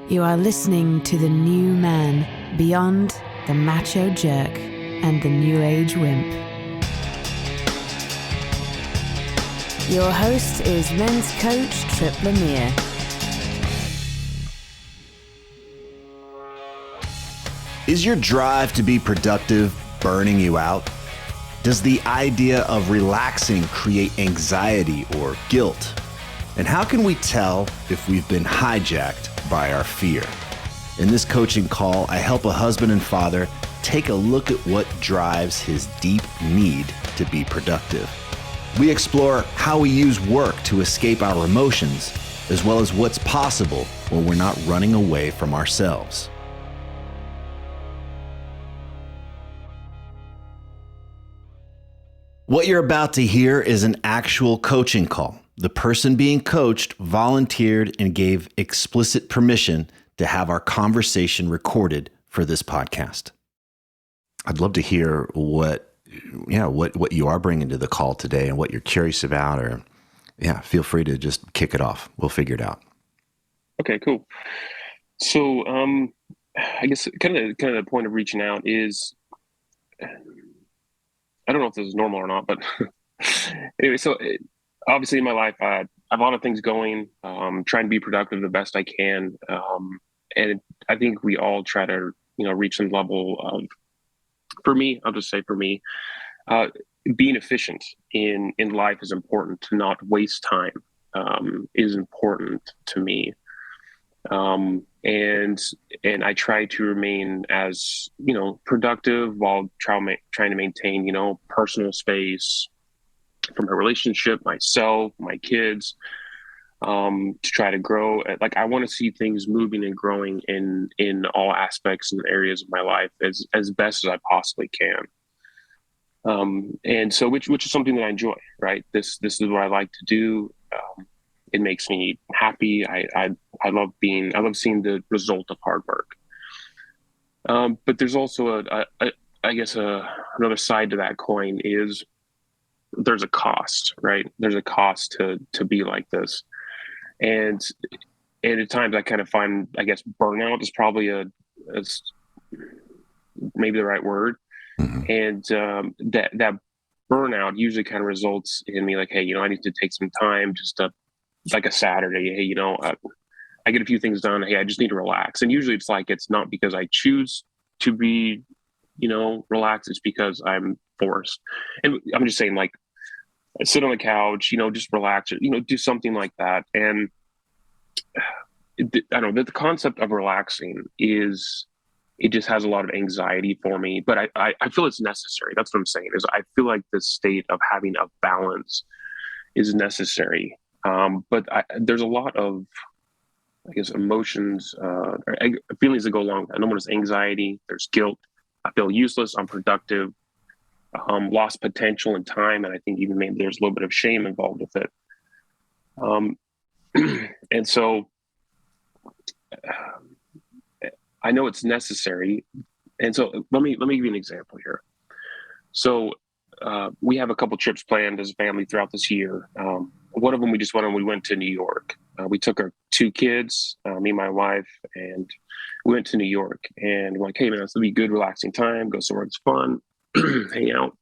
You are listening to the new man beyond the Macho Jerk and the New Age Wimp. Your host is men's coach Tripp Lanier. Is your drive to be productive burning you out? Does the idea of relaxing create anxiety or guilt? And how can we tell if we've been hijacked by our fear? In this coaching call, I help a husband and father take a look at what drives his deep need to be productive. We explore how we use work to escape our emotions, as well as what's possible when we're not running away from ourselves. What you're about to hear is an actual coaching call. The person being coached volunteered and gave explicit permission to have our conversation recorded for this podcast. I'd love to hear what you are bringing to the call today and what you're curious about, or feel free to just kick it off. We'll figure it out. Okay, cool. So, I guess kind of the point of reaching out is, I don't know if this is normal or not, but anyway, so obviously in my life, I have a lot of things going, trying to be productive the best I can. And I think we all try to, reach some level of, for me, I'll just say for me, being efficient in life is important. To not waste time is important to me. And I try to remain as, productive while trying to maintain, personal space from my relationship, myself, my kids, to try to grow. Like, I want to see things moving and growing in all aspects and areas of my life as best as I possibly can. And so, which is something that I enjoy, right? This is what I like to do. It makes me happy. I love seeing the result of hard work. But there's also another side to that coin is there's a cost, right? There's a cost to be like this. And at times I kind of find, I guess, burnout is probably maybe the right word. Mm-hmm. And that burnout usually kind of results in me like, hey, I need to take some time just to, like a Saturday, hey, I get a few things done. Hey, I just need to relax. And usually it's not because I choose to be, relaxed. It's because I'm forced. And I'm just saying, like, sit on the couch, just relax, do something like that. And I don't know, the concept of relaxing it just has a lot of anxiety for me, but I feel it's necessary. That's what I'm saying, is I feel like the state of having a balance is necessary. But there's a lot of, I guess, emotions, feelings that go along with that. No one has anxiety. There's guilt. I feel useless, unproductive, lost potential and time. And I think even maybe there's a little bit of shame involved with it. And so I know it's necessary. And so let me give you an example here. So we have a couple trips planned as a family throughout this year. One of them we went to New York. We took our two kids, me and my wife, and we went to New York. And we're like, hey man, this will be a good, relaxing time. Go somewhere that's fun, hang out.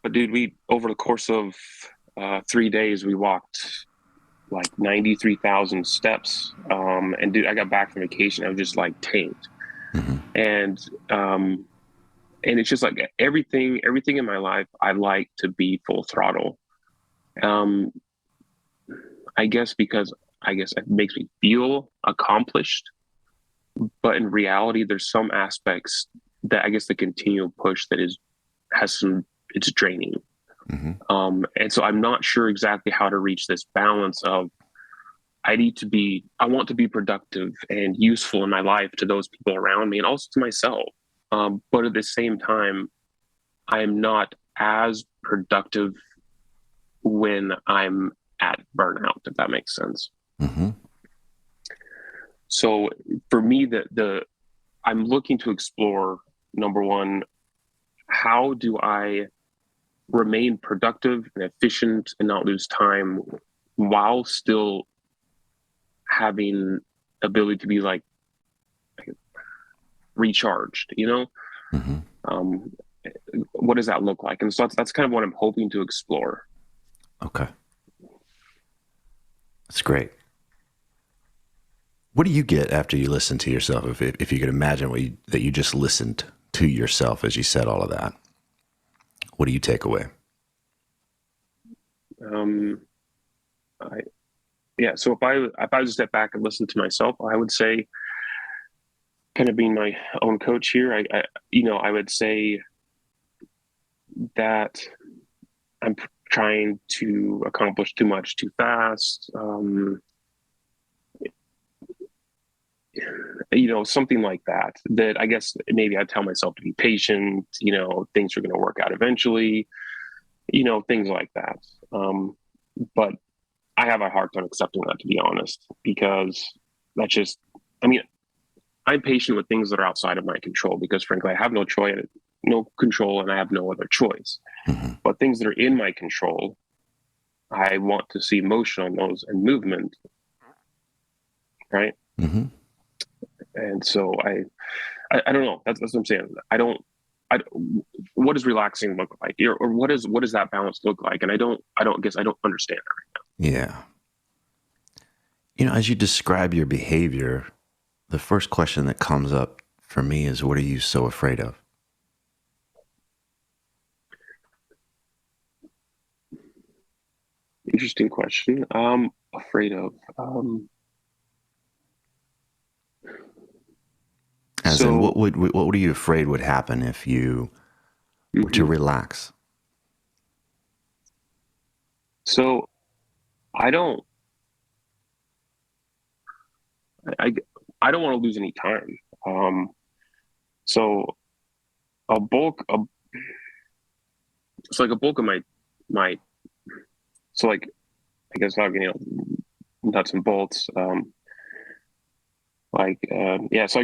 But dude, over the course of 3 days, we walked like 93,000 steps. And dude, I got back from vacation. I was just like tanked. Mm-hmm. And it's just like everything in my life, I like to be full throttle. I guess because it makes me feel accomplished, but in reality, there's some aspects that I guess the continual push that it's draining. Mm-hmm. And so I'm not sure exactly how to reach this balance of, I want to be productive and useful in my life to those people around me and also to myself. But at the same time, I'm not as productive when I'm at burnout, if that makes sense. Mm-hmm. So for me, I'm looking to explore, number one, how do I remain productive and efficient and not lose time while still having ability to be like recharged, you know? Mm-hmm. What does that look like? And so that's kind of what I'm hoping to explore. Okay. That's great. What do you get after you listen to yourself? If you could imagine that you just listened to yourself as you said all of that, what do you take away? So if I was to step back and listen to myself, I would say, kind of being my own coach here, I would say that I'm trying to accomplish too much too fast. Something like that, that I guess maybe I tell myself to be patient, things are going to work out eventually, things like that. But I have a hard time accepting that, to be honest, because that's just, I mean, I'm patient with things that are outside of my control because frankly, I have no control and I have no other choice. Mm-hmm. But things that are in my control, I want to see motion on those and movement. Right. Mm-hmm. And so I don't know. That's what I'm saying. What does relaxing look like, or what does that balance look like? And I don't understand it right now. Yeah. As you describe your behavior, the first question that comes up for me is, what are you so afraid of? Interesting question. Afraid of. In what are you afraid would happen if you were to relax? So I don't want to lose any time. So a bulk of my so like, I guess not, nuts and bolts. So I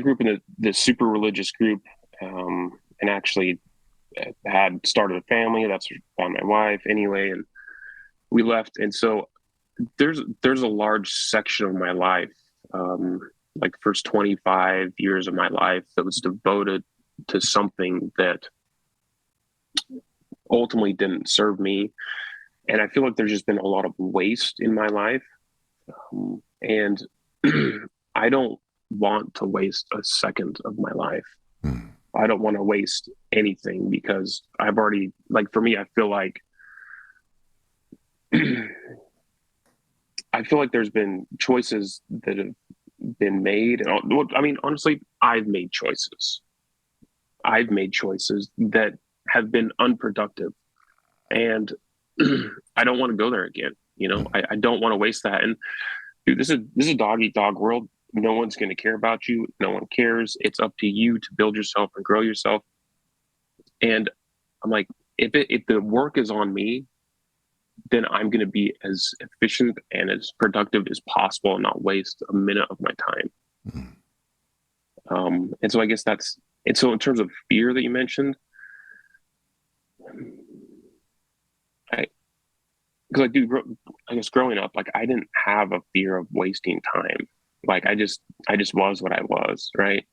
grew up in this super religious group, and actually had started a family. That's found my wife anyway, and we left. And so there's a large section of my life, like first 25 years of my life, that was devoted to something that ultimately didn't serve me. And I feel like there's just been a lot of waste in my life. And I don't want to waste a second of my life. I don't want to waste anything because I've already, like, for me, I feel like there's been choices that have been made. I mean, honestly, I've made choices that have been unproductive, and I don't want to go there again. I don't want to waste that. And dude, this is a dog eat dog world. No one's going to care about you. No one cares. It's up to you to build yourself and grow yourself. And I'm like, if the work is on me, then I'm going to be as efficient and as productive as possible and not waste a minute of my time. And so I guess so in terms of fear that you mentioned, I guess growing up, like, I didn't have a fear of wasting time. Like, I just was what I was, right?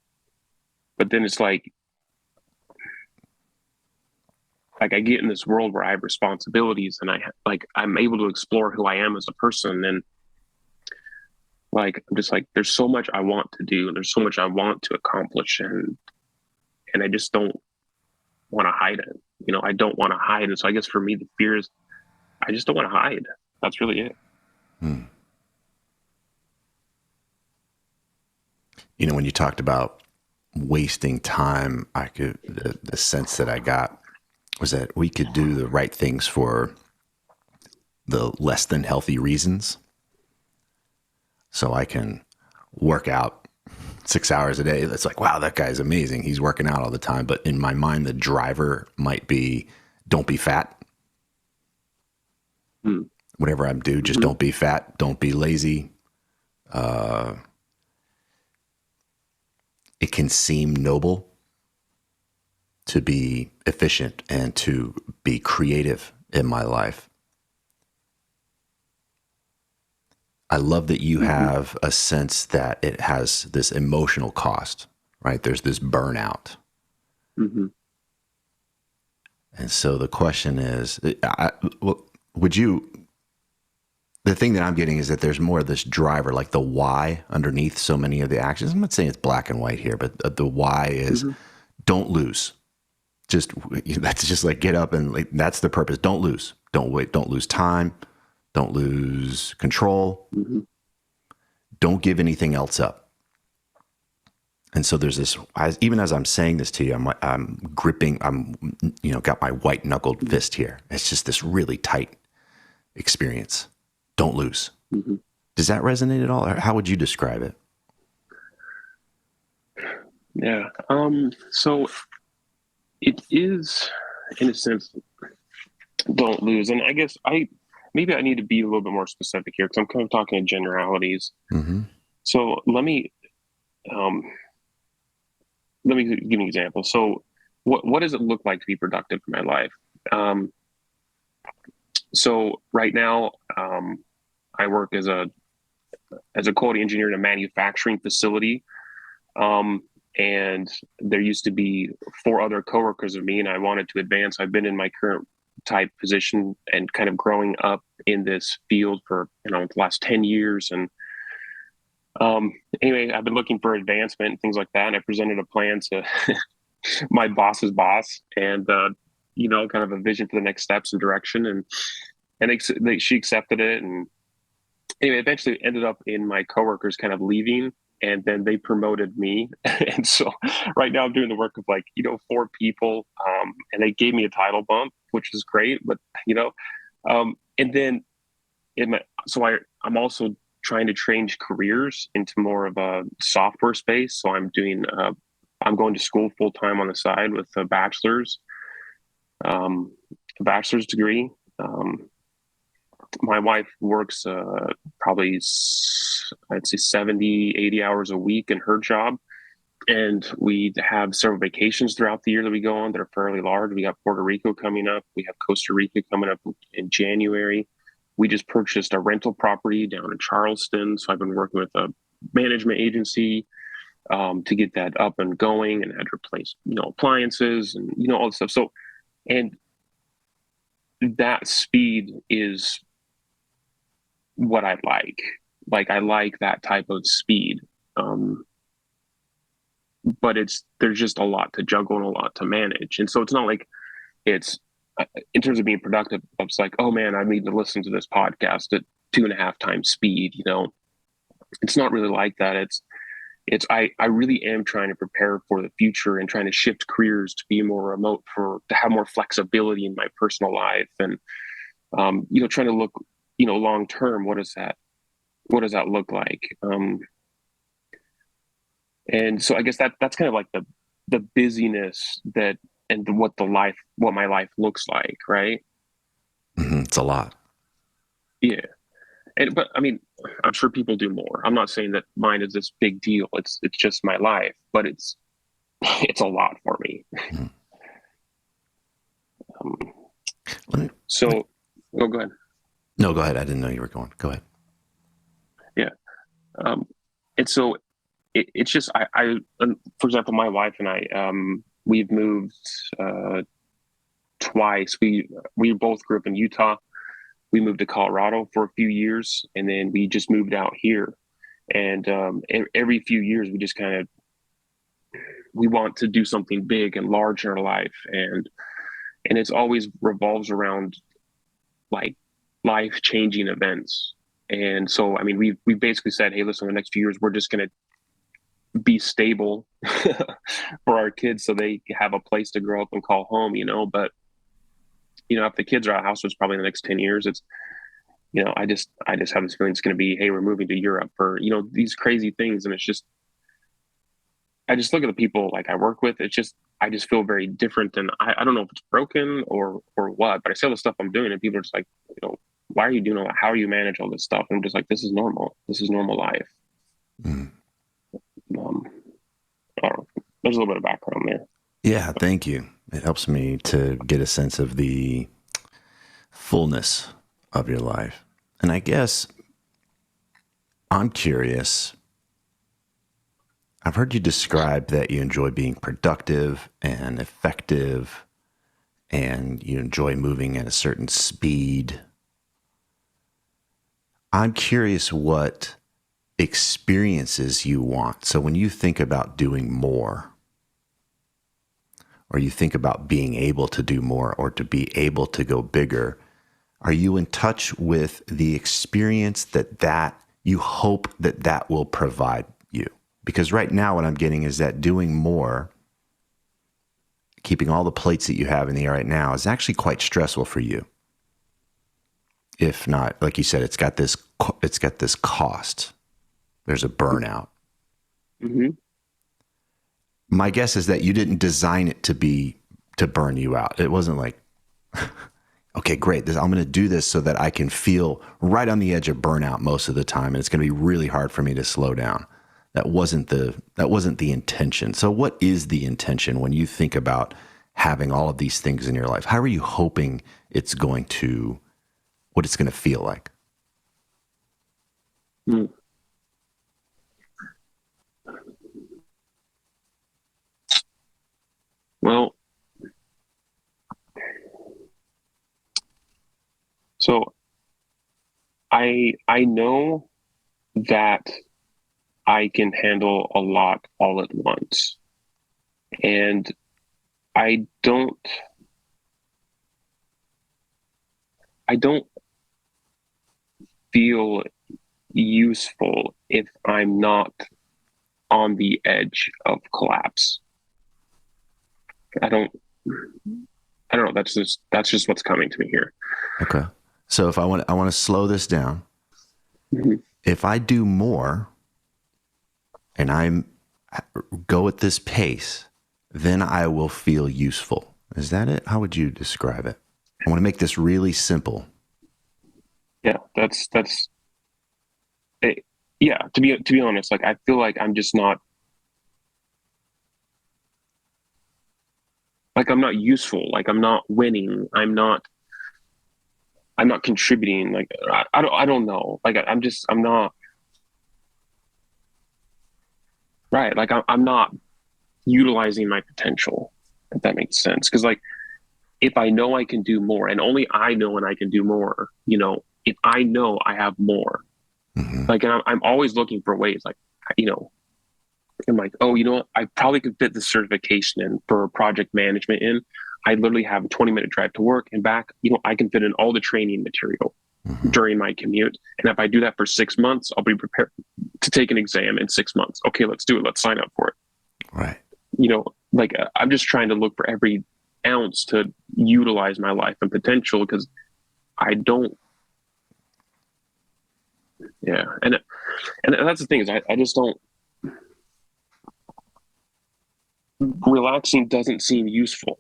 But then it's like I get in this world where I have responsibilities, and I'm able to explore who I am as a person. And like, I'm just like, there's so much I want to do, and there's so much I want to accomplish, and I just don't want to hide it. I don't want to hide. And so I guess for me, the fear is I just don't want to hide. That's really it. When you talked about wasting time, the sense that I got was that we could do the right things for the less than healthy reasons. So I can work out 6 hours a day. It's like, wow, that guy's amazing. He's working out all the time. But in my mind, the driver might be, don't be fat. Whatever I'm doing, just don't be fat. Don't be lazy. It can seem noble. to be efficient and to be creative in my life. I love that you have a sense that it has this emotional cost, right? There's this burnout. Mm-hmm. And so the question is, the thing that I'm getting is that there's more of this driver, like the why underneath so many of the actions. I'm not saying it's black and white here, but the why is don't lose. That's just like get up and like, that's the purpose. Don't lose. Don't wait. Don't lose time. Don't lose control. Mm-hmm. Don't give anything else up. And so there's this, even as I'm saying this to you, I'm gripping, got my white knuckled fist here. It's just this really tight experience. Don't lose. Mm-hmm. Does that resonate at all? Or how would you describe it? Yeah. So it is, in a sense, don't lose. And I guess maybe I need to be a little bit more specific here because I'm kind of talking in generalities. Mm-hmm. So let me give you an example. So what does it look like to be productive in my life? So right now, I work as a quality engineer in a manufacturing facility. And there used to be 4 other coworkers of me, and I wanted to advance. I've been in my current type position and kind of growing up in this field for, the last 10 years. And anyway, I've been looking for advancement and things like that. And I presented a plan to my boss's boss and, kind of a vision for the next steps and direction. And she accepted it. And anyway, eventually ended up in my coworkers kind of leaving, and then they promoted me. And so right now I'm doing the work of 4 people. And they gave me a title bump, which is great. But, and then I'm also trying to change careers into more of a software space. So I'm going to school full time on the side with a bachelor's degree. My wife works probably, I'd say 70, 80 hours a week in her job. And we have several vacations throughout the year that we go on that are fairly large. We got Puerto Rico coming up. We have Costa Rica coming up in January. We just purchased a rental property down in Charleston. So I've been working with a management agency to get that up and going, and had to replace, appliances and, all this stuff. So, and that speed is what I like. Like, I like that type of speed. But there's just a lot to juggle and a lot to manage. And so it's not like it's, in terms of being productive, it's like, oh man, I need to listen to this podcast at 2.5 times speed. It's not really like that. I really am trying to prepare for the future and trying to shift careers to be more remote, to have more flexibility in my personal life. And, trying to look, long term, what does that look like? And so I guess that's kind of like the busyness and what my life looks like. Right. Mm-hmm. It's a lot. Yeah. But I mean, I'm sure people do more. I'm not saying that mine is this big deal. It's just my life, but it's a lot for me. Mm. Go ahead. No, go ahead. I didn't know you were going. Go ahead. Yeah. And so it's just, for example, my wife and I, we've moved twice. We both grew up in Utah. We moved to Colorado for a few years, and then we just moved out here. And every few years, we just we want to do something big and large in our life, and it's always revolves around like life-changing events. And so, I mean, we basically said, hey, listen, the next few years, we're just going to be stable for our kids so they have a place to grow up and call home, But if the kids are out of the house, it's probably in the next 10 years. It's, I just have this feeling it's going to be, hey, we're moving to Europe, or, these crazy things. And it's just, I just look at the people like I work with. It's just, I just feel very different. And I don't know if it's broken or what, but I see all the stuff I'm doing and people are just like, why are you doing all that? How do you manage all this stuff? And I'm just like, this is normal. This is normal life. Mm. I don't know. There's a little bit of background there. Yeah, thank you. It helps me to get a sense of the fullness of your life. And I guess I'm curious. I've heard you describe that you enjoy being productive and effective, and you enjoy moving at a certain speed. I'm curious what experiences you want. So when you think about doing more, or you think about being able to do more or to be able to go bigger, are you in touch with the experience that you hope that will provide you? Because right now what I'm getting is that doing more, keeping all the plates that you have in the air right now, is actually quite stressful for you. If not, like you said, it's got this cost. There's a burnout. Mm-hmm. My guess is that you didn't design it to burn you out. It wasn't like, okay, great, I'm going to do this so that I can feel right on the edge of burnout most of the time, and it's going to be really hard for me to slow down. That wasn't the intention. So what is the intention when you think about having all of these things in your life? How are you hoping what it's going to feel like? Mm. Well, so I know that I can handle a lot all at once. And I don't I don't feel useful if I'm not on the edge of collapse. I don't I don't know. That's just what's coming to me here. Okay. So if I want to slow this down. Mm-hmm. If I do more and go at this pace, then I will feel useful. Is that it? How would you describe it? I want to make this really simple. Yeah, that's it. Yeah, to be honest, like I feel like I'm just not like I'm not useful. Like I'm not winning. I'm not contributing. Like I don't know. Like I'm not right. Like I'm not utilizing my potential, if that makes sense. Because like if I know I can do more, and only I know when I can do more, if I know I have more, Mm-hmm. like and I'm always looking for ways, like you know, I'm like, oh, you know what? I probably could fit the certification in for project management in. I literally have a 20-minute drive to work and back. I can fit in all the training material Mm-hmm. during my commute. And if I do that for 6 months, I'll be prepared to take an exam in 6 months. Okay, let's do it. Let's sign up for it. Right. I'm just trying to look for every ounce to utilize my life and potential because I don't. Yeah, and that's the thing is I just don't. Relaxing doesn't seem useful.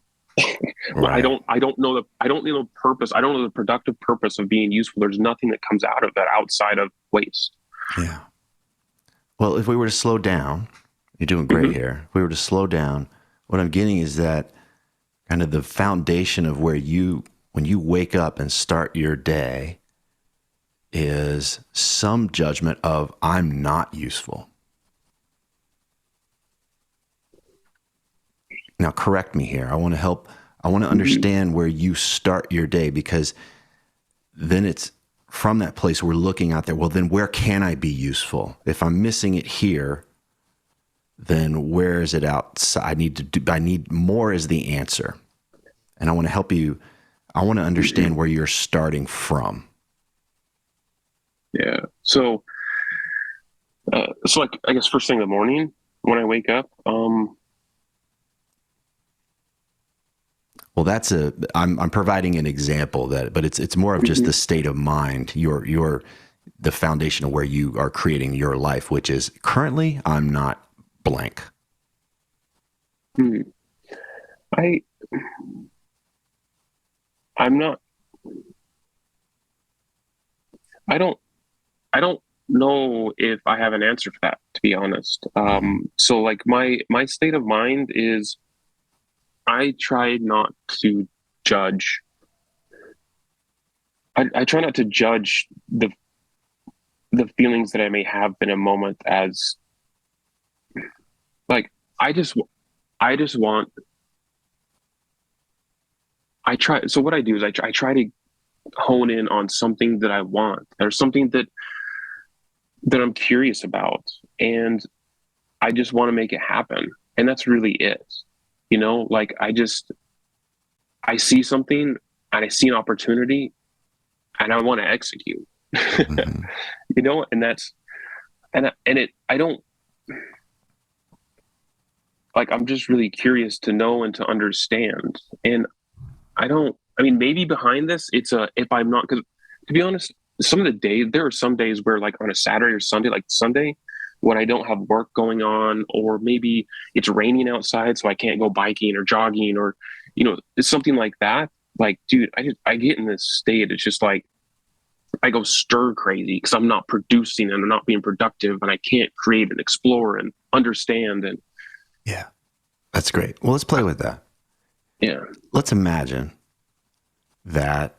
Right. I don't know the purpose. I don't know the productive purpose of being useful. There's nothing that comes out of that outside of waste. Yeah. Well, if we were to slow down, you're doing great here. If we were to slow down, what I'm getting is that kind of the foundation of when you wake up and start your day is some judgment of I'm not useful. Now, correct me here. I want to help. I want to understand where you start your day, because then it's from that place we're looking out there. Well, then where can I be useful? If I'm missing it here, then where is it outside? I need more is the answer. And I want to help you. I want to understand where you're starting from. Yeah. So like I guess first thing in the morning when I wake up, Well, I'm providing an example but it's more of just the state of mind, the foundation of where you are creating your life, which is currently I'm not blank. I I'm not I don't I don't know if I have an answer for that, to be honest. So like my state of mind is I try not to judge. I try not to judge the feelings that I may have in a moment as like I just want I try so what I do is I try to hone in on something that I want or something that I'm curious about, and I just want to make it happen. And that's really it. Like I see something and I see an opportunity and I want to execute. Mm-hmm. And that's and it I don't like I'm just really curious to know and to understand. And I mean, maybe behind this, it's if I'm not, because to be honest, some of the days, there are some days where, like on a Saturday or Sunday, like Sunday, when I don't have work going on, or maybe it's raining outside, so I can't go biking or jogging, or, it's something like that. Like, dude, I get in this state. It's just like, I go stir crazy because I'm not producing and I'm not being productive and I can't create and explore and understand. And Yeah, that's great. Well, let's play with that. yeah. Let's imagine that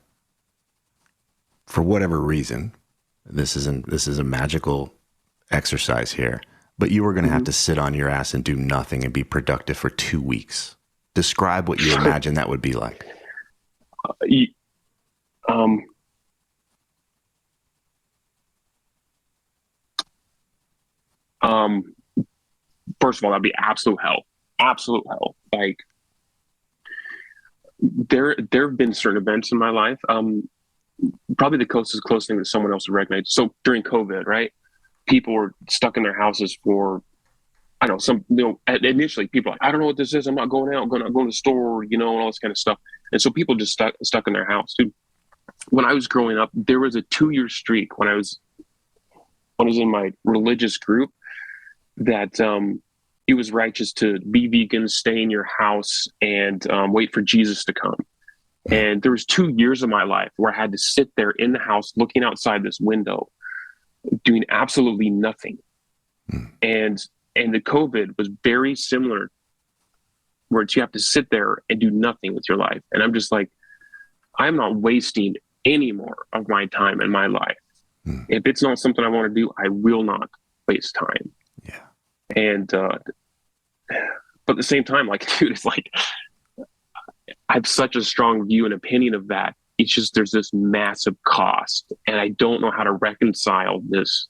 for whatever reason, this is a magical exercise here, but you were going to have to sit on your ass and do nothing and be productive for 2 weeks. Describe what you imagine that would be like. First of all, that'd be absolute hell. Absolute hell. Like there have been certain events in my life. Probably the closest thing that someone else would recognize. So during COVID, right? People were stuck in their houses for, I don't know, initially people were like, I don't know what this is. I'm not going out, going to the store, and all this kind of stuff. And so people just stuck in their house. Dude, when I was growing up, there was a 2-year streak when I was in my religious group that it was righteous to be vegan, stay in your house, and wait for Jesus to come. And there was 2 years of my life where I had to sit there in the house looking outside this window, doing absolutely nothing. And the COVID was very similar, where you have to sit there and do nothing with your life. And I'm just like, I'm not wasting any more of my time in my life. If it's not something I want to do, I will not waste time. Yeah. And but at the same time, like, dude, it's like I have such a strong view and opinion of that. It's just there's this massive cost, and I don't know how to reconcile this,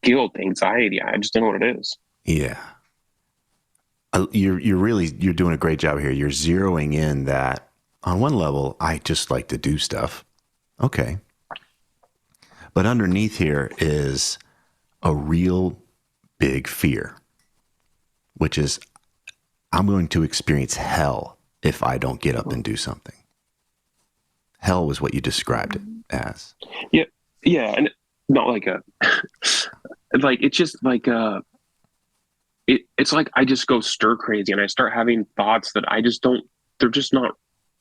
guilt, anxiety. I just don't know what it is. Yeah. You're doing a great job here. You're zeroing in that on one level, I just like to do stuff. Okay. But underneath here is a real big fear, which is I'm going to experience hell if I don't get up and do something. Hell was what you described it as. Yeah. Yeah. And not like like, it's just like, it's like I just go stir crazy and I start having thoughts that they're just not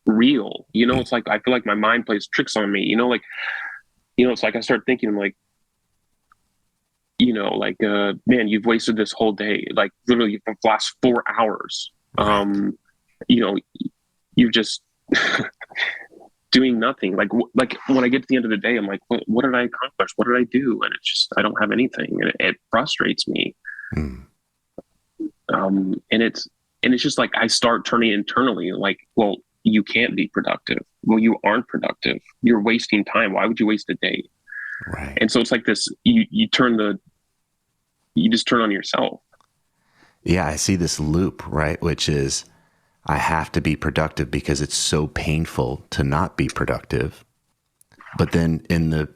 real. It's like I feel like my mind plays tricks on me. It's like I start thinking like, man, you've wasted this whole day, like literally for the last 4 hours. Right. You're just doing nothing. Like when I get to the end of the day, I'm like, what did I accomplish? What did I do? And it's just I don't have anything, and it frustrates me. And it's just like I start turning internally like, well, you can't be productive. Well, you aren't productive. You're wasting time. Why would you waste a day? Right. And so it's like this, you just turn on yourself. Yeah, I see this loop, right? Which is I have to be productive because it's so painful to not be productive. But then in the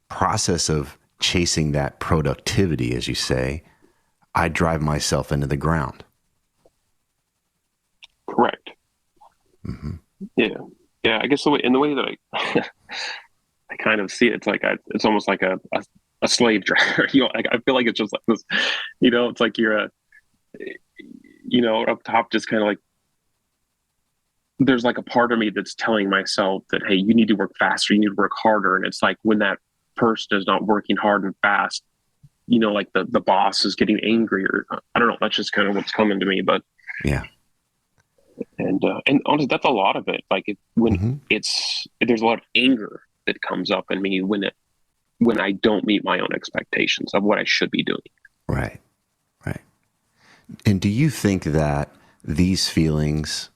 process of chasing that productivity, as you say, I drive myself into the ground. Correct. Mm-hmm. Yeah. Yeah. I guess in the way that I kind of see it, it's like it's almost like a slave driver. Like I feel like it's just like this. It's like you're up top, just kind of like there's like a part of me that's telling myself that, hey, you need to work faster, you need to work harder, and it's like when that person is not working hard and fast, like the boss is getting angry, or I don't know. That's just kind of what's coming to me. But Yeah. and honestly, that's a lot of it. Like when Hmm. there's a lot of anger that comes up in me when I don't meet my own expectations of what I should be doing. Right. Right. And do you think that these feelings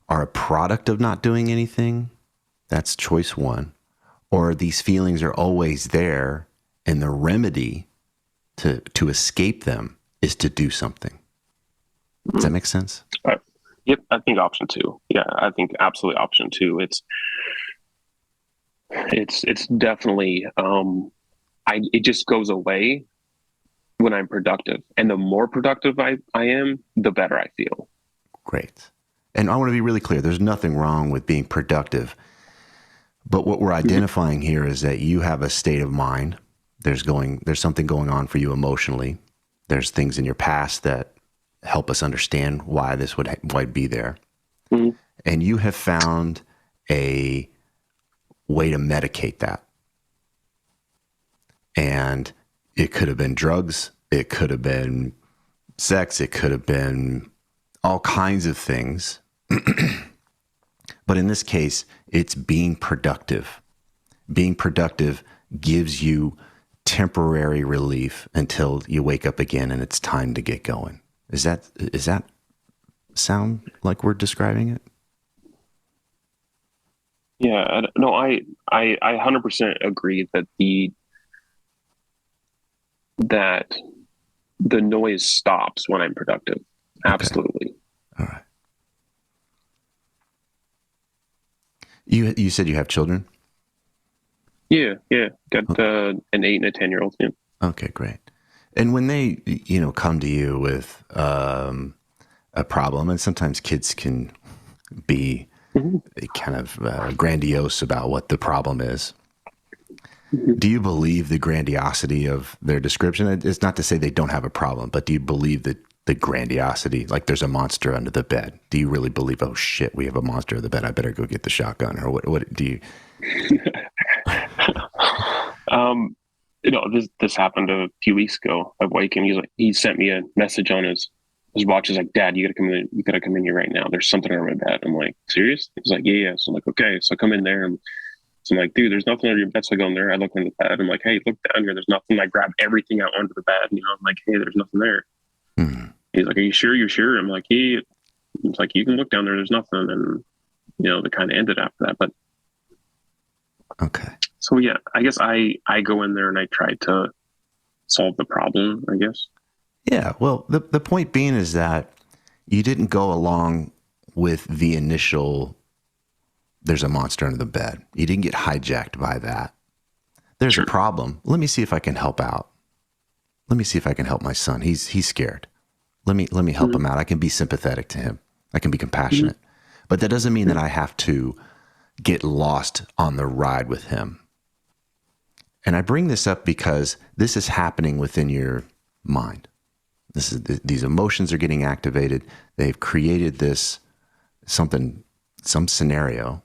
are a product of not doing anything? That's choice one. Or these feelings are always there, and the remedy to escape them is to do something. Does that make sense? Yep, I think option two. Yeah, I think absolutely option two. It's definitely it just goes away when I'm productive, and the more productive I am, the better I feel. Great. And I want to be really clear. There's nothing wrong with being productive. But what we're identifying here is that you have a state of mind. There's something going on for you emotionally. There's things in your past that help us understand why this would be there. Mm-hmm. And you have found a way to medicate that. And it could have been drugs. It could have been sex. It could have been all kinds of things. But in this case, it's being productive. Being productive gives you temporary relief until you wake up again and it's time to get going. Is that sound like we're describing it? Yeah, no, I 100% agree that the noise stops when I'm productive. Okay. Absolutely. All right. You said you have children? Yeah, yeah. Got an 8 and a 10-year-old. Yeah. Okay, great. And when they, come to you with a problem, and sometimes kids can be Mm-hmm. kind of grandiose about what the problem is. Mm-hmm. Do you believe the grandiosity of their description? It's not to say they don't have a problem, but do you believe that the grandiosity, like there's a monster under the bed? Do you really believe, oh shit, we have a monster under the bed, I better go get the shotgun? Or what do you? um, this happened a few weeks ago. I wake him. He sent me a message on his watch. He's like, Dad, you gotta come in. You gotta come in here right now. There's something under my bed. I'm like, serious? He's like, yeah. So I'm like, okay. So I come in there, and so I'm like, dude, there's nothing under your bed. So I go in there. I look under the bed. I'm like, hey, look down here. There's nothing. I grab everything out under the bed. I'm like, hey, there's nothing there. Hmm. He's like, are you sure? You're sure? I'm like, yeah. He's like, you can look down there. There's nothing. And it kind of ended after that. But Okay. so yeah, I guess I go in there and I try to solve the problem, I guess. Yeah. Well, the point being is that you didn't go along with the initial, there's a monster under the bed. You didn't get hijacked by that. There's Sure. a problem. Let me see if I can help out. Let me see if I can help my son. He's scared. Let me help him out. I can be sympathetic to him. I can be compassionate. But that doesn't mean that I have to get lost on the ride with him. And I bring this up because this is happening within your mind. These emotions are getting activated. They've created some scenario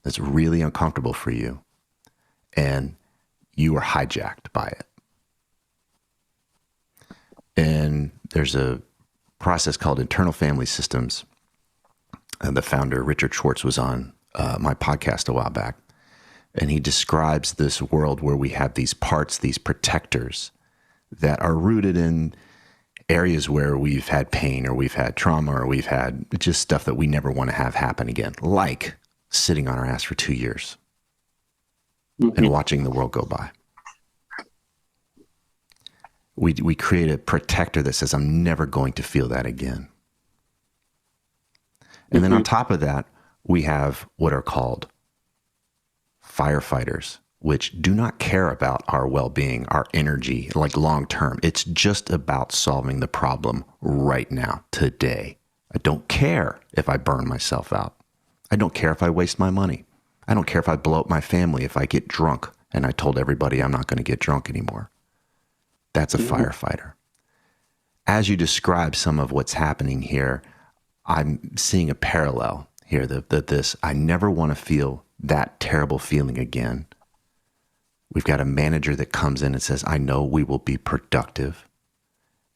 that's really uncomfortable for you, and you are hijacked by it. And there's a process called internal family systems. And the founder, Richard Schwartz, was on my podcast a while back. And he describes this world where we have these parts, these protectors that are rooted in areas where we've had pain or we've had trauma or we've had just stuff that we never want to have happen again, like sitting on our ass for 2 years and watching the world go by. We create a protector that says, I'm never going to feel that again. And then on top of that, we have what are called firefighters, which do not care about our well-being, our energy, like long-term. It's just about solving the problem right now, today. I don't care if I burn myself out. I don't care if I waste my money. I don't care if I blow up my family, if I get drunk and I told everybody I'm not going to get drunk anymore. That's a firefighter. As you describe some of what's happening here, I'm seeing a parallel here that I never want to feel that terrible feeling again. We've got a manager that comes in and says, I know we will be productive.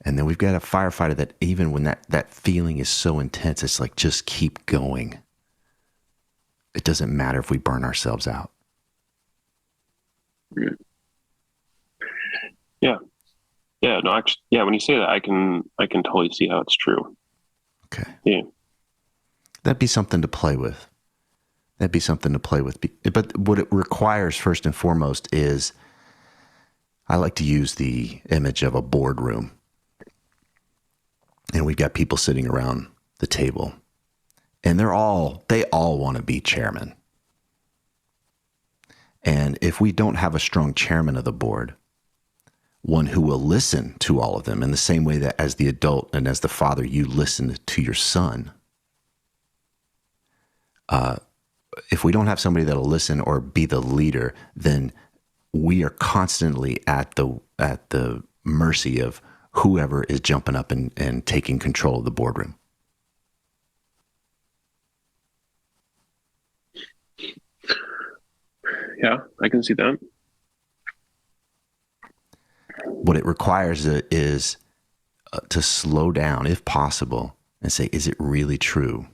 And then we've got a firefighter that even when that feeling is so intense, it's like, just keep going. It doesn't matter if we burn ourselves out. Yeah. Yeah. No, actually, yeah. When you say that, I can totally see how it's true. Okay. Yeah. That'd be something to play with. But what it requires first and foremost is, I like to use the image of a boardroom. And we've got people sitting around the table. And they all want to be chairman. And if we don't have a strong chairman of the board, one who will listen to all of them in the same way that as the adult and as the father, you listen to your son. If we don't have somebody that'll listen or be the leader, then we are constantly at the mercy of whoever is jumping up and taking control of the boardroom. Yeah, I can see that. What it requires is to slow down, if possible, and say, is it really true?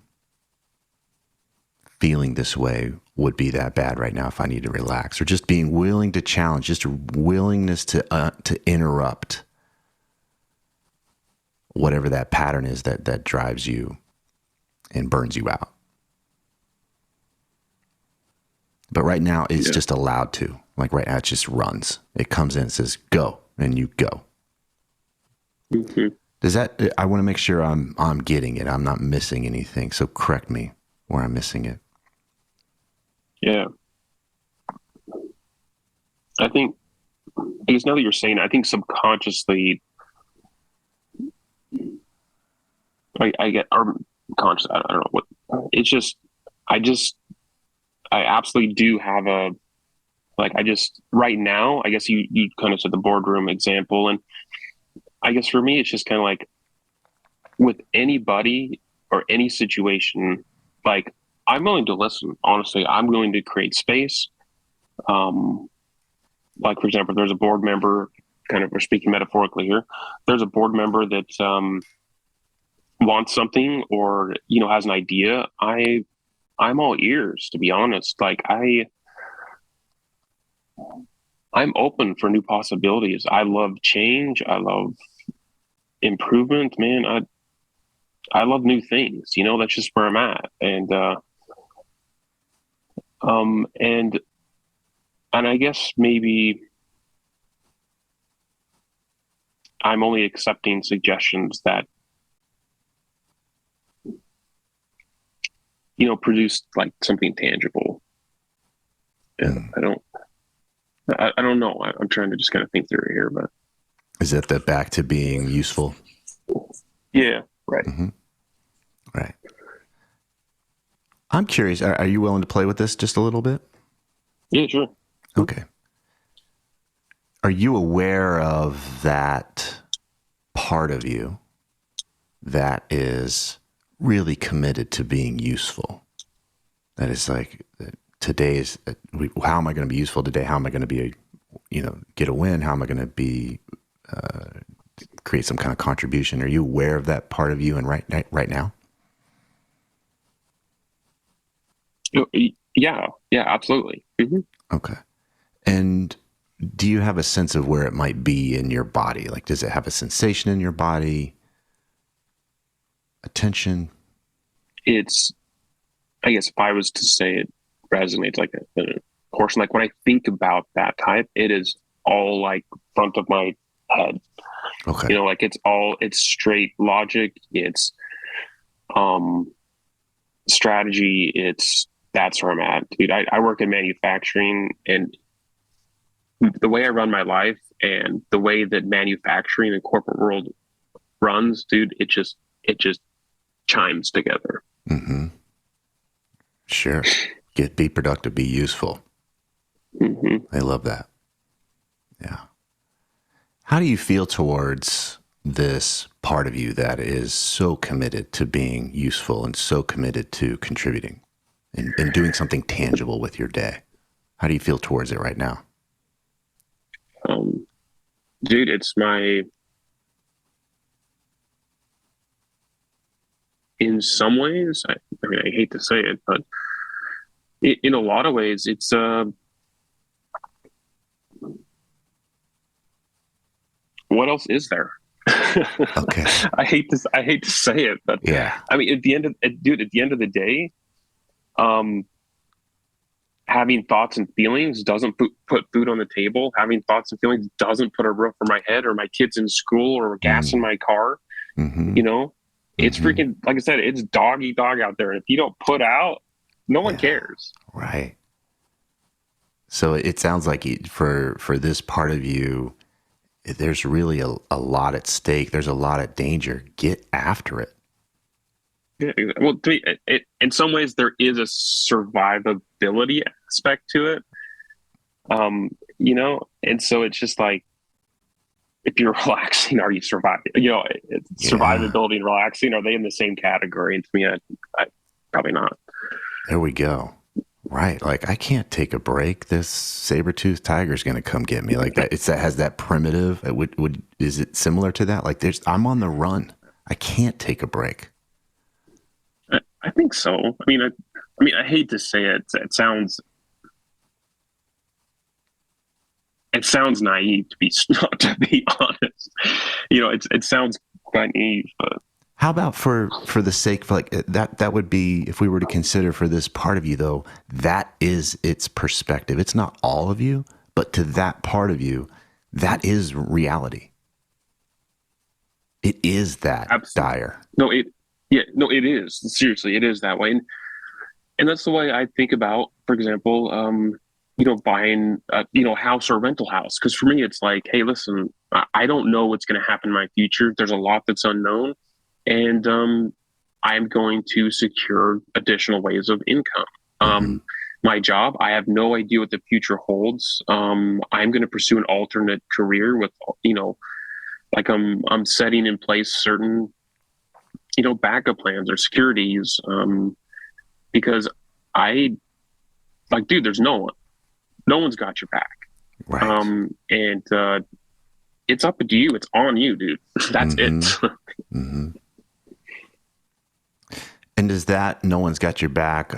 Feeling this way would be that bad right now if I need to relax, or just being willing to challenge, just a willingness to interrupt whatever that pattern is that drives you and burns you out. But right now, it's just allowed to. Like right now, it just runs. It comes in and says, go, and you go. Mm-hmm. Does that, I want to make sure I'm getting it. I'm not missing anything. So correct me where I'm missing it. Yeah. I guess now that you're saying it, I think subconsciously, I get, or conscious, I don't know what, it's just, I absolutely do have right now, I guess you kind of said the boardroom example. And I guess for me, it's just kind of like with anybody or any situation, like I'm willing to listen. Honestly, I'm willing to create space. Like for example, there's a board member, kind of, we're speaking metaphorically here. There's a board member that wants something or, has an idea. I'm all ears, to be honest. Like I'm open for new possibilities. I love change. I love improvement, man. I love new things. That's just where I'm at. And I guess maybe I'm only accepting suggestions that produce like something tangible. And I don't know. I'm trying to just kind of think through it here, but is that the back to being useful? Yeah, right. Mm-hmm. Right. I'm curious. Are you willing to play with this just a little bit? Yeah, sure. Okay. Are you aware of that part of you that is really committed to being useful? That is like, how am I going to be useful today? How am I going to be, get a win? How am I going to be, create some kind of contribution? Are you aware of that part of you and right now? Yeah, absolutely. Mm-hmm. Okay. And do you have a sense of where it might be in your body? Like, does it have a sensation in your body? A tension? I guess if I was to say it resonates like a portion, like when I think about that type, it is all like front of my head. Okay. Like it's straight logic. It's, strategy. That's where I'm at, dude. I work in manufacturing, and the way I run my life and the way that manufacturing and corporate world runs, dude, it just chimes together. Mm-hmm. Sure. Be productive, be useful. Mm-hmm. I love that. Yeah. How do you feel towards this part of you that is so committed to being useful and so committed to contributing and doing something tangible with your day? How do you feel towards it right now? Um, dude, it's in some ways, I mean, I hate to say it, but in a lot of ways, it's, what else is there? Okay. I hate to say it, but Yeah. I mean, dude, at the end of the day, um, having thoughts and feelings doesn't put food on the table. Having thoughts and feelings doesn't put a roof over my head or my kids in school or gas in my car. Mm-hmm. You know, it's Mm-hmm. freaking, like I said, it's dog eat dog out there. And if you don't put out, no one cares. Right. So it sounds like for this part of you, there's really a lot at stake. There's a lot of danger. Get after it. Yeah, well, to me, in some ways, there is a survivability aspect to it. You know, and so it's just like, if you're relaxing, are you surviving? You know, survivability and relaxing, are they in the same category? And to me, I probably not. There we go. Right. Like, I can't take a break. This saber-toothed tiger is going to come get me. Like that. That has that primitive. Is it similar to that? Like, I'm on the run. I can't take a break. I think so. I mean, I hate to say it. It sounds naive to be honest. You know, it sounds quite naive, but How about for the sake of like that would be, if we were to consider for this part of you though, that is its perspective. It's not all of you, but to that part of you, that is reality. It is that absolutely. dire. No, it is. Seriously, it is that way. And that's the way I think about, for example, you know, buying you know, house or rental house. Because for me, it's like, hey, listen, I don't know what's going to happen in my future. There's a lot that's unknown, and I'm going to secure additional ways of income. My job, I have no idea what the future holds. I'm going to pursue an alternate career with, you know, like I'm setting in place certain, you know, backup plans or securities, because I like, dude, there's no one's got your back. Right. And it's up to you. It's on you, dude. That's it. Mm-hmm. And does that, no one's got your back?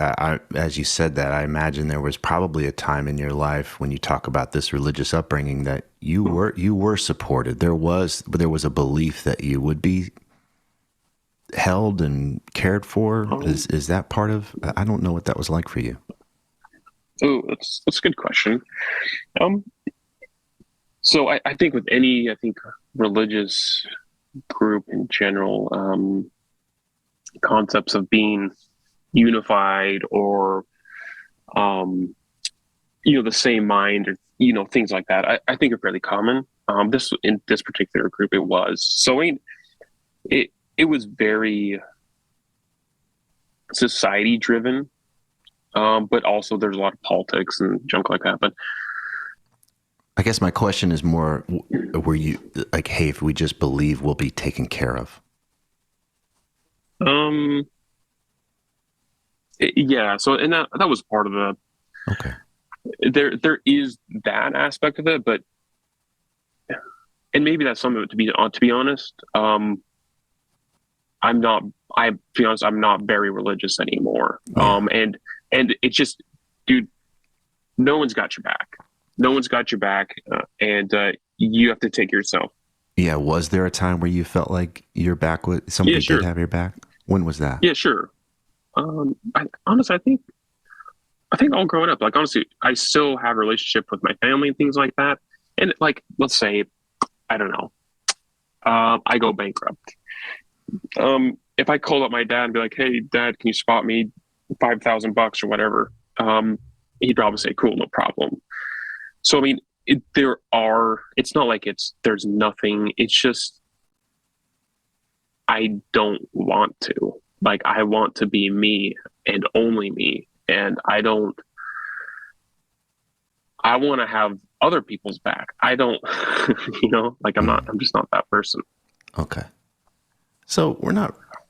As you said that, I imagine there was probably a time in your life when you talk about this religious upbringing that you were supported. There was a belief that you would be held and cared for. Is that part of? I don't know what that was like for you. Oh, that's a good question. So I think with any, religious group in general, concepts of being unified or, you know, the same mind, or, you know, things like that, I think are fairly common. In this particular group, it was. So it was very society driven, but also there's a lot of politics and junk like that. But I guess my question is more, were you like, hey, if we just believe, we'll be taken care of? Yeah. So, and that was part of the. Okay. There is that aspect of it, but, and maybe that's some of it, to be honest. I'm not. To be honest, I'm not very religious anymore. Yeah. And it's just, dude, no one's got your back. No one's got your back, and you have to take yourself. Yeah. Was there a time where you felt like your back was, somebody did have your back? When was that? Yeah, sure. Honestly, I think all growing up, like, honestly, I still have a relationship with my family and things like that. And like, let's say, I don't know, I go bankrupt. If I called up my dad and be like, "Hey, Dad, can you spot me $5,000 or whatever?" He'd probably say, "Cool, no problem." So I mean, it's not like there's nothing. It's just I don't want to. Like, I want to be me and only me, and I want to have other people's back. I don't, you know, like I'm just not that person. Okay. So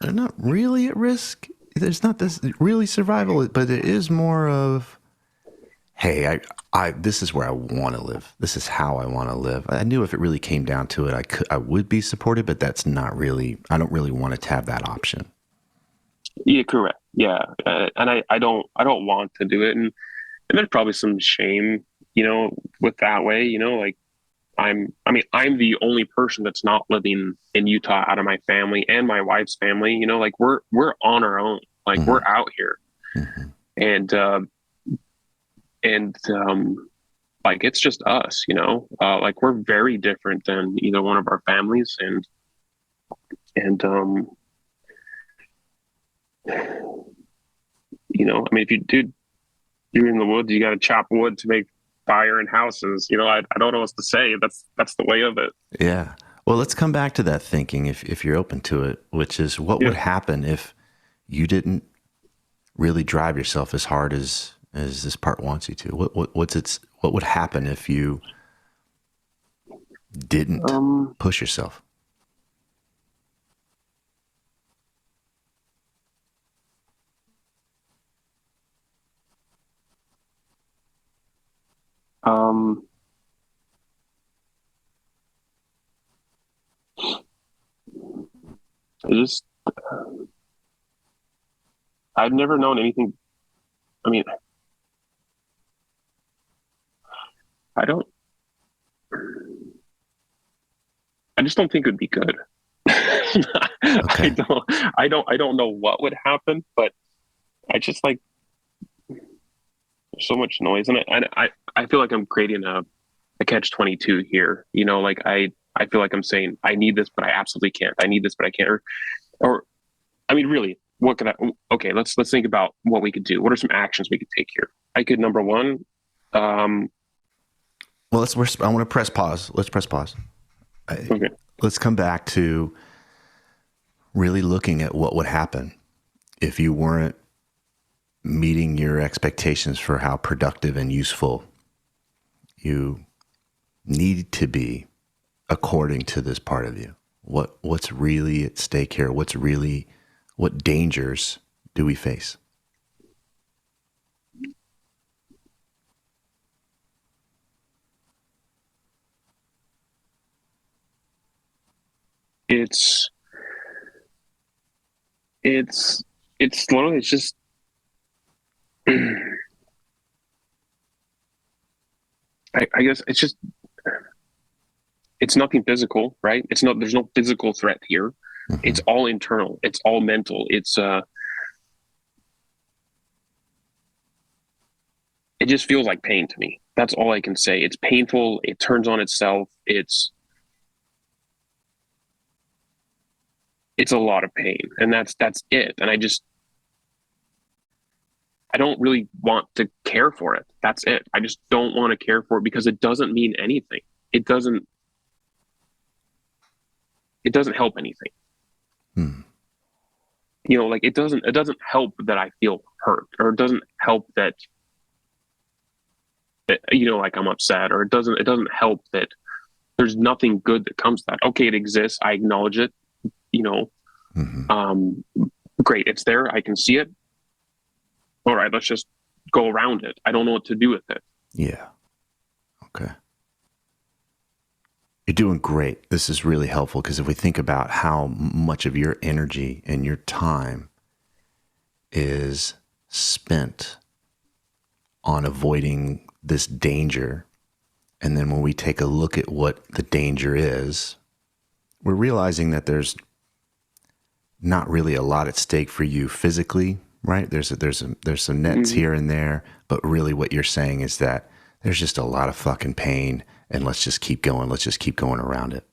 they're not really at risk. There's not this really survival, but it is more of, hey, I this is where I want to live. This is how I want to live. I knew if it really came down to it, I would be supported, but that's not really, I don't really want to have that option. Yeah, correct. Yeah, and I don't want to do it, and there's probably some shame, with that way, like I mean, I'm the only person that's not living in Utah out of my family and my wife's family. Like we're on our own. Like Mm-hmm. we're out here, Mm-hmm. and like it's just us. Like we're very different than either one of our families, and I mean, if you're in the woods, you got to chop wood to make fire and houses. I don't know what to say. That's the way of it. Yeah. Well, let's come back to that thinking if you're open to it, which is what Yeah. would happen if you didn't really drive yourself as hard as this part wants you to? What would happen if you didn't push yourself? Um, I just I've never known anything. I mean, I don't. I just don't think it would be good. I Okay. don't. I don't know what would happen, but I just like so much noise, and I feel like I'm creating a catch-22 here. Like I feel like I'm saying I need this, but I absolutely can't. I need this, but I can't. Or I mean, really, what could I? Okay, let's think about what we could do. What are some actions we could take here? I could number one. Um, Well, I want to press pause. Let's press pause. okay. Let's come back to really looking at what would happen if you weren't meeting your expectations for how productive and useful you need to be according to this part of you. What's really at stake here? What dangers do we face? It's it's it's literally it's just I guess it's nothing physical, right? There's no physical threat here. Mm-hmm. It's all internal. It's all mental. It just feels like pain to me. That's all I can say. It's painful. It turns on itself. It's a lot of pain, and that's it. And I don't really want to care for it. That's it. I just don't want to care for it because it doesn't mean anything. It doesn't help anything. Hmm. Like it doesn't help that I feel hurt, or it doesn't help that like I'm upset, or it doesn't help that there's nothing good that comes to that. Okay, it exists. I acknowledge it. You know, Mm-hmm. Great. It's there. I can see it. All right, let's just go around it. I don't know what to do with it. Yeah. Okay. You're doing great. This is really helpful because if we think about how much of your energy and your time is spent on avoiding this danger, and then when we take a look at what the danger is, we're realizing that there's not really a lot at stake for you physically, right? There's some nets Mm-hmm. here and there, but really what you're saying is that there's just a lot of fucking pain, and let's just keep going. Let's just keep going around it.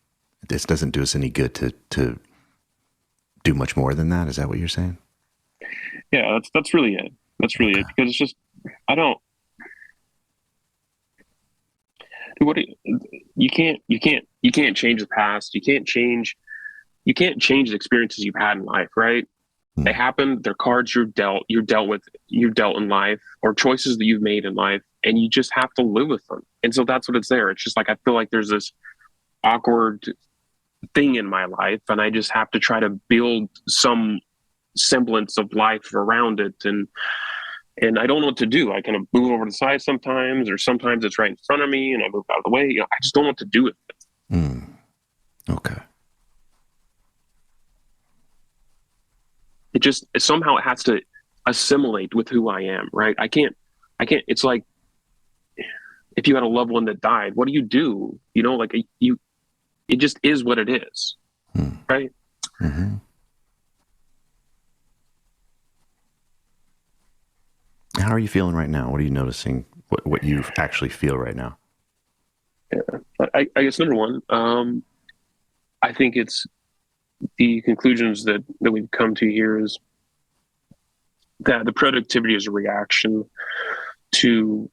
This doesn't do us any good to do much more than that. Is that what you're saying? Yeah, that's really it. That's really Okay. it. Because it's just I don't. What do you can't change the past. You can't change the experiences you've had in life, right? They Hmm. happen. They're cards you've dealt in life, or choices that you've made in life, and you just have to live with them. And so that's what it's there. It's just like I feel like there's this awkward thing in my life, and I just have to try to build some semblance of life around it. And and I don't know what to do. I kind of move over to the side sometimes, or sometimes it's right in front of me and I move out of the way. I just don't know what to do with it. Okay. Somehow it has to assimilate with who I am, right? It's like if you had a loved one that died, what do? It just is what it is, right? Mm-hmm. How are you feeling right now? What are you noticing? What you actually feel right now? Yeah. I guess number one, I think it's the conclusions that we've come to here is that the productivity is a reaction to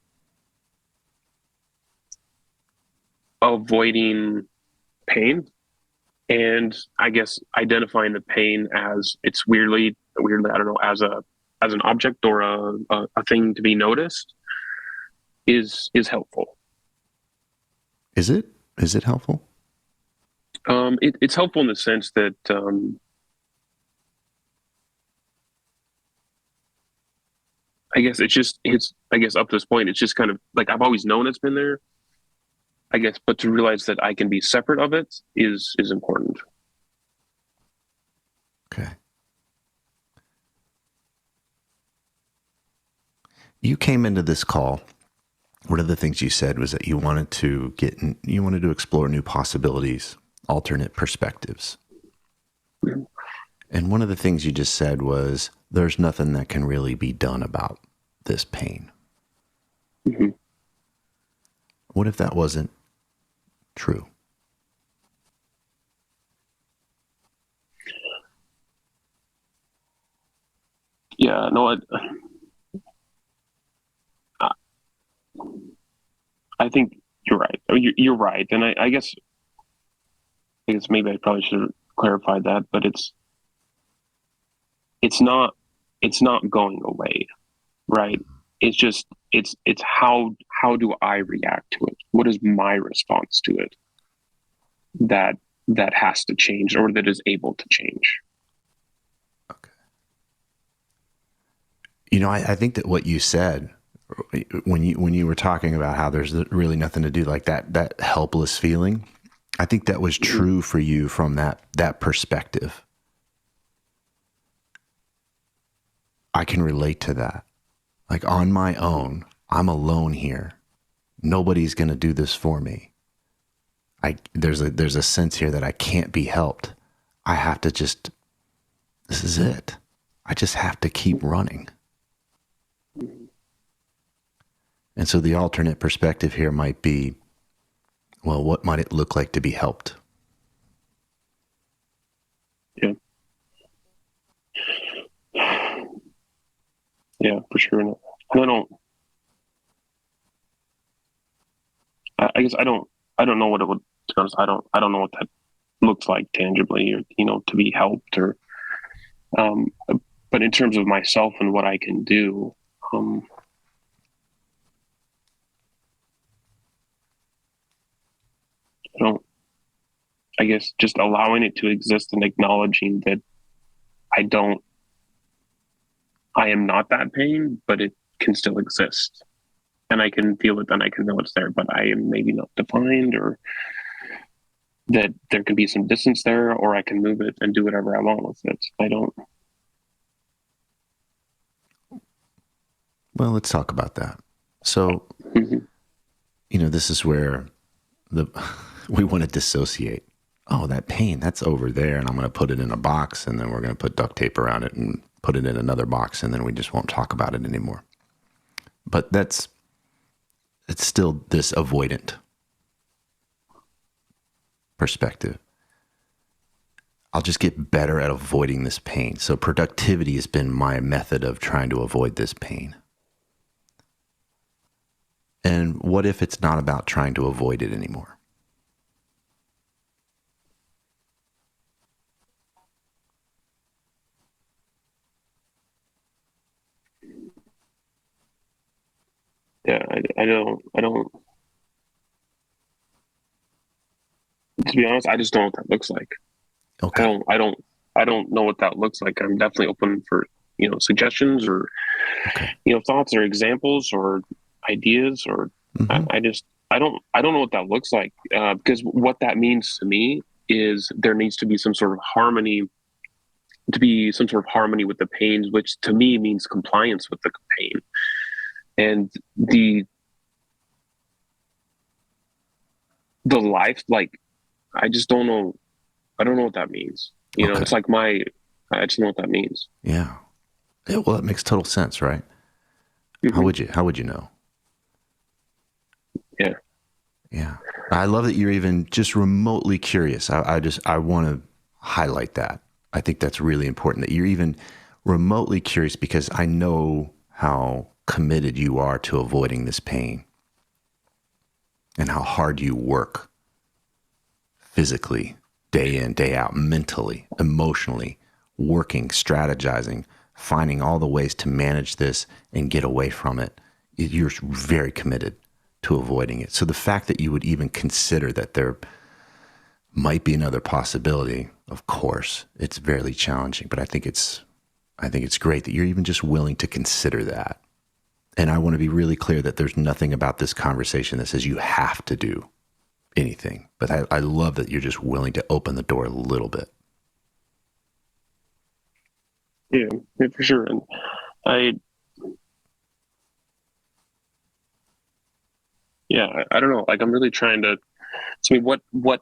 avoiding pain, and I guess identifying the pain as it's weirdly I don't know, as an object or a thing to be noticed is helpful. Is it helpful? It's helpful in the sense that I guess up to this point it's just kind of like I've always known it's been there, I guess, but to realize that I can be separate of it is important. Okay. You came into this call. One of the things you said was that you wanted to explore new possibilities, alternate perspectives. Mm-hmm. And one of the things you just said was there's nothing that can really be done about this pain. Mm-hmm. What if that wasn't true? Yeah, no, I think you're right. I mean, you're right, and I guess maybe I probably should have clarified that, but it's not it's not going away, right? It's just it's how do I react to it? What is my response to it that that has to change or that is able to change? Okay. I think that what you said when you were talking about how there's really nothing to do, like that helpless feeling, I think that was true for you from that perspective. I can relate to that. Like on my own, I'm alone here. Nobody's going to do this for me. There's a sense here that I can't be helped. I have to this is it. I just have to keep running. And so the alternate perspective here might be, well, what might it look like to be helped? Yeah. Yeah, for sure. And I guess I don't know what it would, to be honest, I don't know what that looks like tangibly, or, to be helped, or, um, but in terms of myself and what I can do, I don't, I guess just allowing it to exist and acknowledging that I don't, I am not that pain, but it can still exist. And I can feel it, and I can know it's there, but I am maybe not defined, or that there can be some distance there, or I can move it and do whatever I want with it. I don't. Well, let's talk about that. So, this is where we want to dissociate. Oh, that pain, that's over there, and I'm going to put it in a box, and then we're going to put duct tape around it and put it in another box, and then we just won't talk about it anymore. But it's still this avoidant perspective. I'll just get better at avoiding this pain. So productivity has been my method of trying to avoid this pain. And what if it's not about trying to avoid it anymore? Yeah, I don't. To be honest, I just don't know what that looks like. Okay. I don't know what that looks like. I'm definitely open for suggestions or, Okay. thoughts or examples or ideas or Mm-hmm. I don't know what that looks like, because what that means to me is there needs to be some sort of harmony with the pain, which to me means compliance with the pain. And the life, like, I just don't know. I don't know what that means. Okay. It's like I just know what that means. Yeah. Yeah. Well, that makes total sense, right? Mm-hmm. How would you know? Yeah. Yeah. I love that you're even just remotely curious. I want to highlight that. I think that's really important that you're even remotely curious, because I know how committed you are to avoiding this pain and how hard you work physically, day in, day out, mentally, emotionally, working, strategizing, finding all the ways to manage this and get away from it. You're very committed to avoiding it. So the fact that you would even consider that there might be another possibility, of course, it's very challenging, but I think it's great that you're even just willing to consider that. And I want to be really clear that there's nothing about this conversation that says you have to do anything, but I love that you're just willing to open the door a little bit. Yeah, for sure. And I, I don't know. Like, I'm really trying to. So, I mean, what?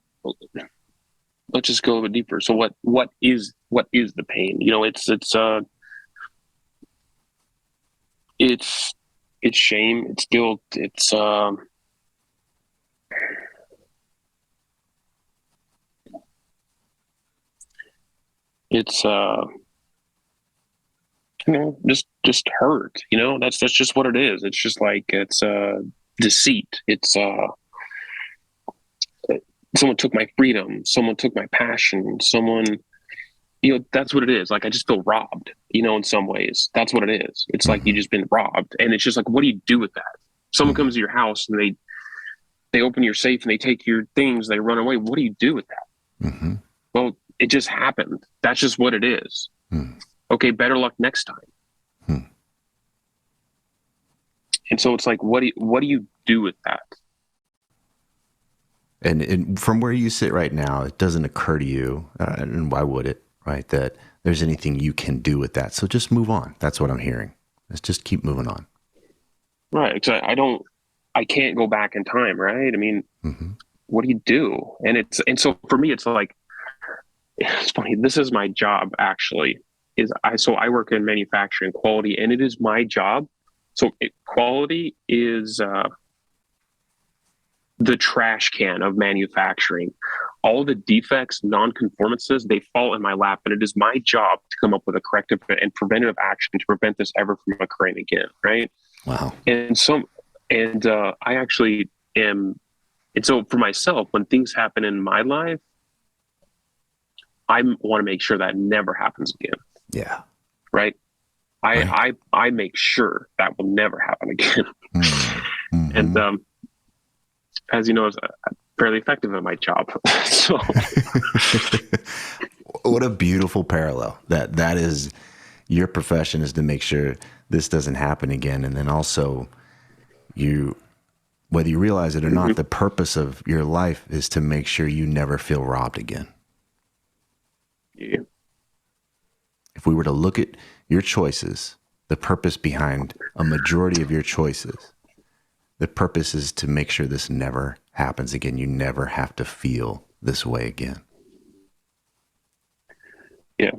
Let's just go a bit deeper. So, what is the pain? It's shame, it's guilt, it's just hurt. That's just what it is. It's just like it's deceit. It's someone took my freedom, someone took my passion, someone, that's what it is. Like, I just feel robbed, in some ways. That's what it is. It's like you just been robbed. And it's just like, what do you do with that? Someone comes to your house and they open your safe and they take your things, they run away. What do you do with that? Mm-hmm. Well, it just happened. That's just what it is. Okay, better luck next time. And so it's like, what do you do with that? And from where you sit right now, it doesn't occur to you, and why would it, right, that there's anything you can do with that. So just move on. That's what I'm hearing. Let's just keep moving on. Right. Because I can't go back in time, right? I mean, what do you do? And so for me, it's like, it's funny. This is my job, actually. I work in manufacturing quality, and it is my job. So quality is the trash can of manufacturing. All the defects, non-conformances, they fall in my lap, and it is my job to come up with a corrective and preventative action to prevent this ever from occurring again. Right. Wow. I actually am. And so for myself, when things happen in my life, I want to make sure that never happens again. Yeah. Right. I make sure that will never happen again. Mm-hmm. And as you know, I'm fairly effective at my job. So, what a beautiful parallel. That is, your profession is to make sure this doesn't happen again, and then also whether you realize it or not, the purpose of your life is to make sure you never feel robbed again. Yeah. If we were to look at your choices, the purpose behind a majority of your choices, the purpose is to make sure this never happens again. You never have to feel this way again. Yeah.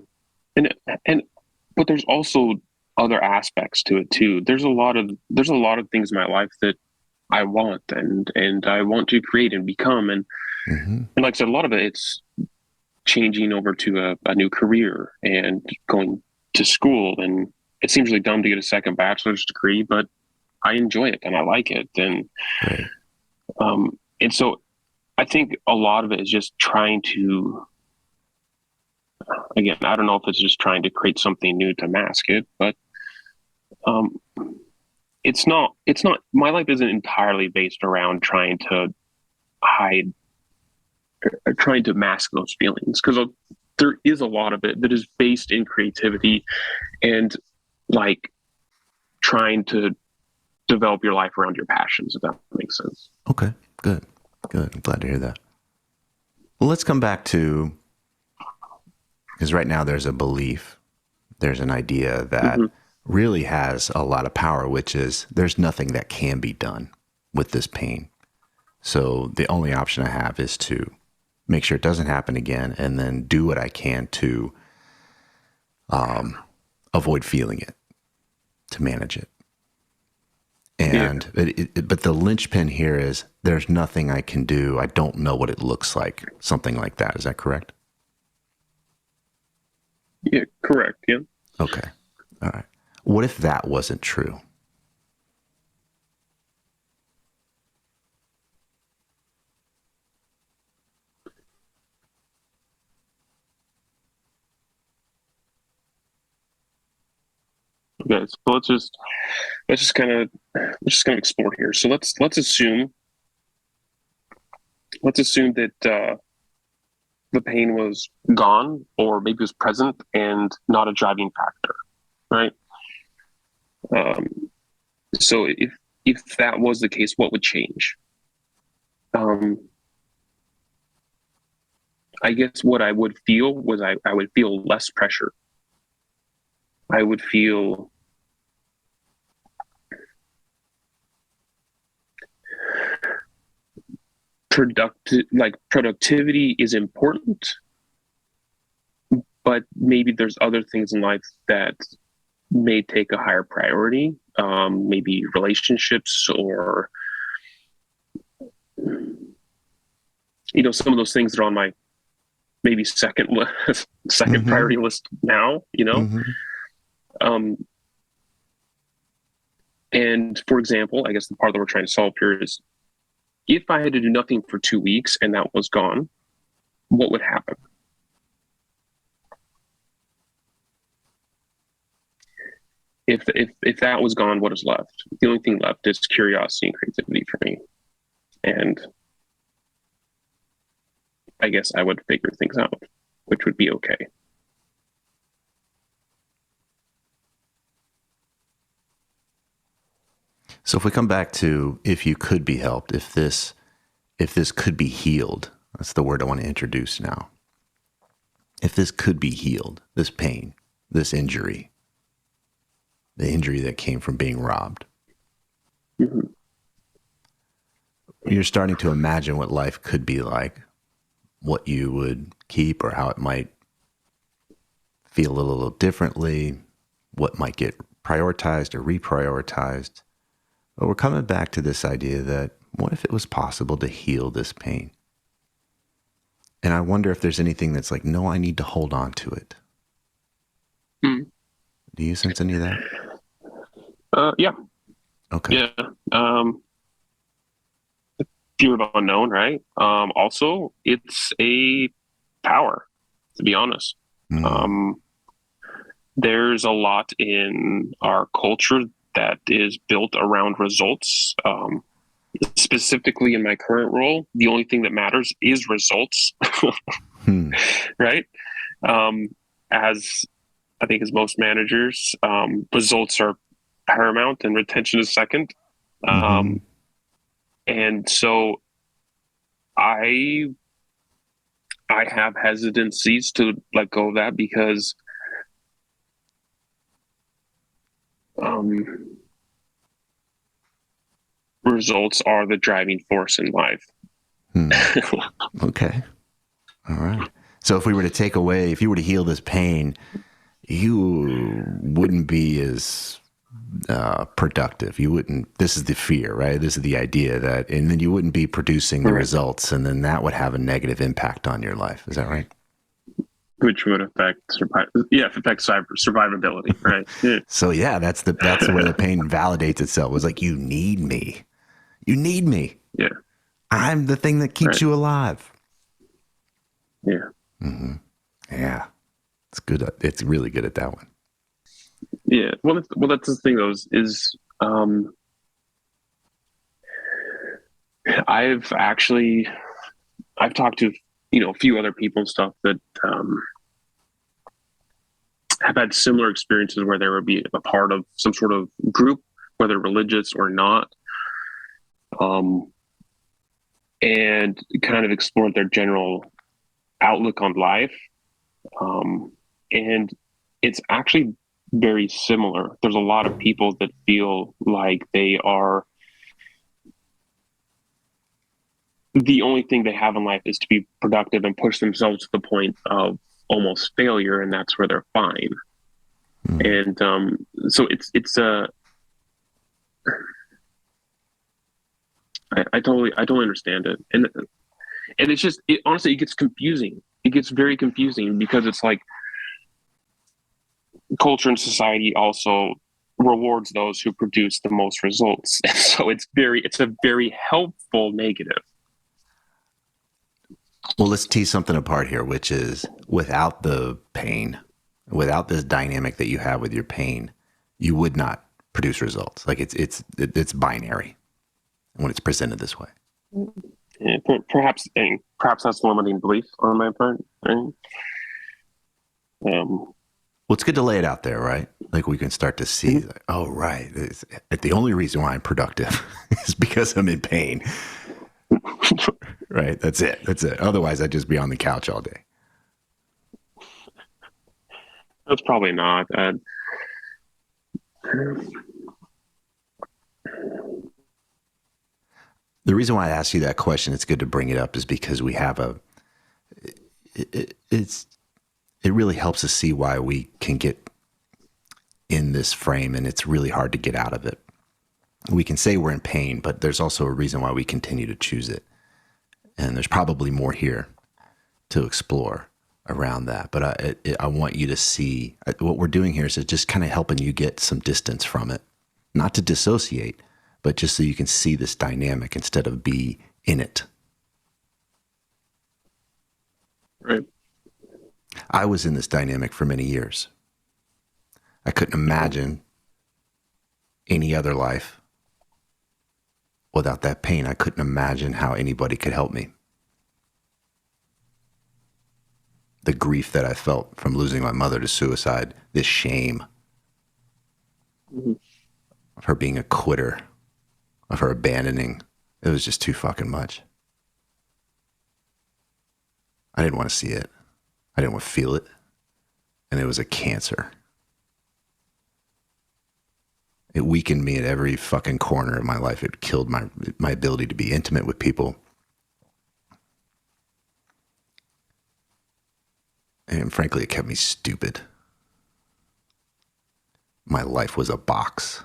But there's also other aspects to it too. There's a lot of things in my life that I want and I want to create and become. And like I said, a lot of it's changing over to a new career and going to school. And it seems really dumb to get a second bachelor's degree, but I enjoy it and I like it. And, right. And so I think a lot of it is just trying to, again, I don't know if it's just trying to create something new to mask it, but, it's not, my life isn't entirely based around trying to hide or trying to mask those feelings. Cause there is a lot of it that is based in creativity and like trying to develop your life around your passions, if that makes sense. Okay, good. I'm glad to hear that. Well, let's come back to, because right now there's a belief, there's an idea that really has a lot of power, which is there's nothing that can be done with this pain. So the only option I have is to make sure it doesn't happen again and then do what I can to avoid feeling it, to manage it. And but the linchpin here is there's nothing I can do. I don't know what it looks like. Something like that. Is that correct? Yeah, correct. Yeah. Okay. All right. What if that wasn't true? Okay, so let's just kind of explore here. So let's assume that the pain was gone, or maybe it was present and not a driving factor, right? So if that was the case, what would change? I guess what I would feel was I would feel less pressure. I would feel productivity is important, but maybe there's other things in life that may take a higher priority, maybe relationships or some of those things that are on my maybe second priority list now, and for example, I guess the part that we're trying to solve here is, if I had to do nothing for 2 weeks and that was gone, what would happen? If that was gone, what is left? The only thing left is curiosity and creativity for me. And I guess I would figure things out, which would be okay. So if we come back to, if you could be helped, if this could be healed, that's the word I want to introduce now. If this could be healed, this pain, this injury, the injury that came from being robbed, you're starting to imagine what life could be like, what you would keep or how it might feel a little differently, what might get prioritized or reprioritized. But we're coming back to this idea that what if it was possible to heal this pain? And I wonder if there's anything that's like, no, I need to hold on to it. Do you sense any of that? Yeah. Okay. Yeah. Fear of unknown, right? Also, it's a power, to be honest. There's a lot in our culture that is built around results. Specifically in my current role, the only thing that matters is results, right? As I think as most managers, results are paramount and retention is second. And so I have hesitancies to let go of that because results are the driving force in life. Okay. All right. So if we were to take away, if you were to heal this pain, you wouldn't be as productive. You wouldn't, this is the fear, right? This is the idea that, and then you wouldn't be producing the results, and then that would have a negative impact on your life. Is that right? Which would affect survivability, right? Yeah. So yeah, that's where the pain validates itself. It was like, you need me. You need me. Yeah. I'm the thing that keeps you alive. Yeah. Yeah. It's good. It's really good at that one. Yeah. Well, that's the thing, though, is I've talked to, a few other people and stuff that have had similar experiences where they would be a part of some sort of group, whether religious or not, and kind of explored their general outlook on life. And it's actually very similar. There's a lot of people that feel like they are the only thing they have in life is to be productive and push themselves to the point of almost failure, and that's where they're fine. And so it's I totally understand it, and it's just honestly it gets confusing. It gets very confusing because it's like culture and society also rewards those who produce the most results, and so it's a very helpful negative. Well, let's tease something apart here, which is without the pain, without this dynamic that you have with your pain, you would not produce results. Like it's binary when it's presented this way. Yeah, perhaps that's a limiting belief on my part. Right? Well, it's good to lay it out there, right? Like we can start to see, like, oh, right. The only reason why I'm productive is because I'm in pain. Right. That's it. Otherwise, I'd just be on the couch all day. That's probably not. The reason why I asked you that question, it's good to bring it up, is because we have it really helps us see why we can get in this frame, and it's really hard to get out of it. We can say we're in pain, but there's also a reason why we continue to choose it. And there's probably more here to explore around that. But I want you to see what we're doing here is just kind of helping you get some distance from it, not to dissociate, but just so you can see this dynamic instead of be in it. Right. I was in this dynamic for many years. I couldn't imagine any other life without that pain. I couldn't imagine how anybody could help me. The grief that I felt from losing my mother to suicide, this shame of her being a quitter, of her abandoning, it was just too fucking much. I didn't want to see it. I didn't want to feel it. And it was a cancer. It weakened me at every fucking corner of my life. It killed my ability to be intimate with people. And frankly, it kept me stupid. My life was a box.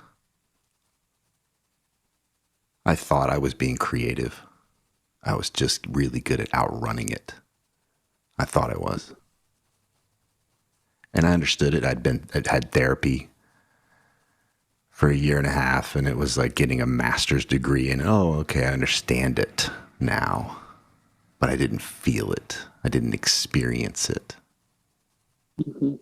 I thought I was being creative. I was just really good at outrunning it. I thought I was. And I understood it. I'd had therapy for 1.5 years, and it was like getting a master's degree, and okay, I understand it now. But I didn't feel it. I didn't experience it. Mm-hmm.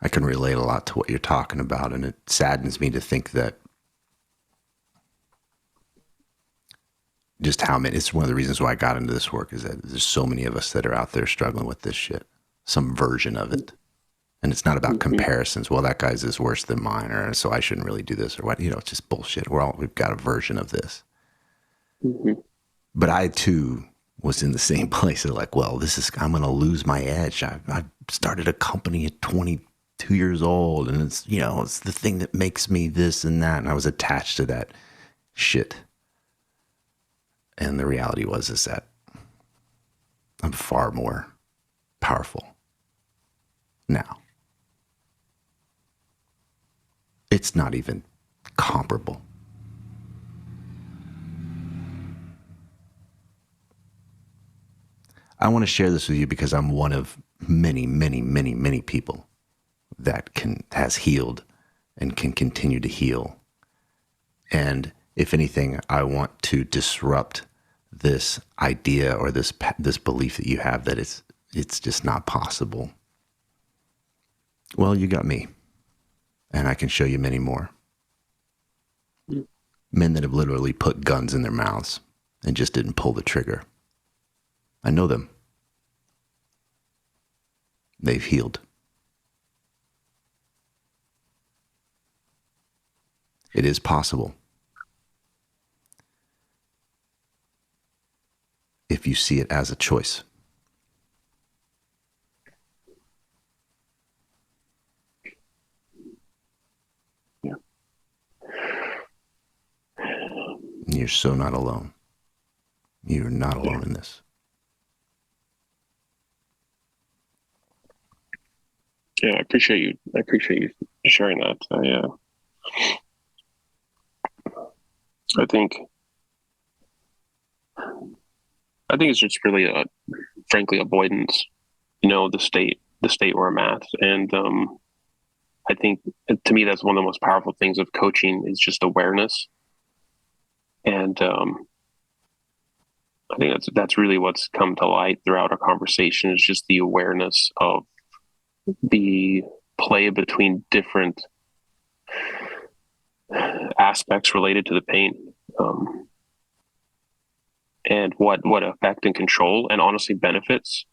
I can relate a lot to what you're talking about, and it saddens me to think that just how many, it's one of the reasons why I got into this work, is that there's so many of us that are out there struggling with this shit, some version of it. And it's not about comparisons. Well, that guy's is worse than mine, or so I shouldn't really do this, or what, it's just bullshit. We've got a version of this. Mm-hmm. But I too was in the same place of like, well, I'm going to lose my edge. I started a company at 22 years old, and it's the thing that makes me this and that. And I was attached to that shit. And the reality is that I'm far more powerful now. It's not even comparable. I want to share this with you because I'm one of many, many, many, many people that has healed and can continue to heal. And if anything, I want to disrupt this idea or this belief that you have that it's just not possible. Well, you got me, and I can show you many more. Men that have literally put guns in their mouths and just didn't pull the trigger. I know them. They've healed. It is possible. If you see it as a choice. Yeah. You're so not alone. You're not alone in this. Yeah, I appreciate you. I appreciate you sharing that. I think it's just really frankly, avoidance. The state where I'm at, and I think to me that's one of the most powerful things of coaching is just awareness, and I think that's really what's come to light throughout our conversation is just the awareness of the play between different aspects related to the pain, and what effect and control and honestly benefits,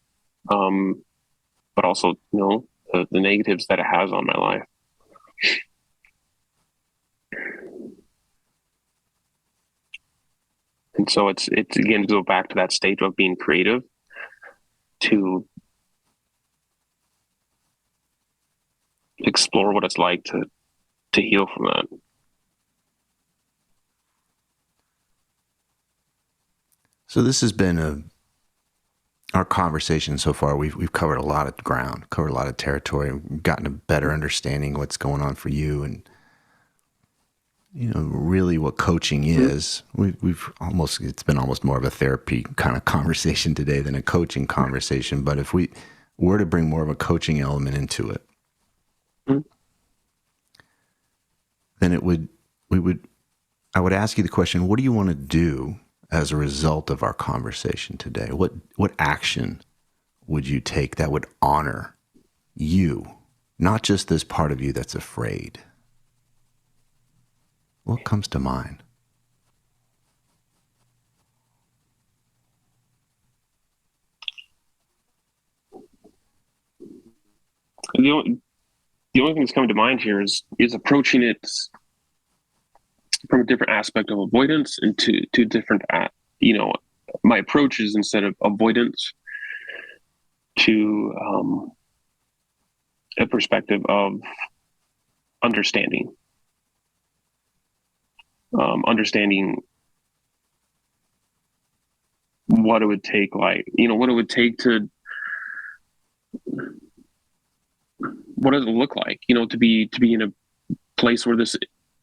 but also the negatives that it has on my life. And so it's again to go back to that state of being creative to explore what it's like to heal from that. So this has been our conversation so far. We've covered a lot of ground, covered a lot of territory, we've gotten a better understanding of what's going on for you, and really what coaching is. It's been almost more of a therapy kind of conversation today than a coaching conversation. But if we were to bring more of a coaching element into it, then I would ask you the question, what do you want to do as a result of our conversation today? What action would you take that would honor you, not just this part of you that's afraid? What comes to mind? The only thing that's coming to mind here is approaching it from a different aspect of avoidance and to different, my approach is instead of avoidance to a perspective of understanding. Understanding what it would take, what it would take to, what does it look like, to be in a place where this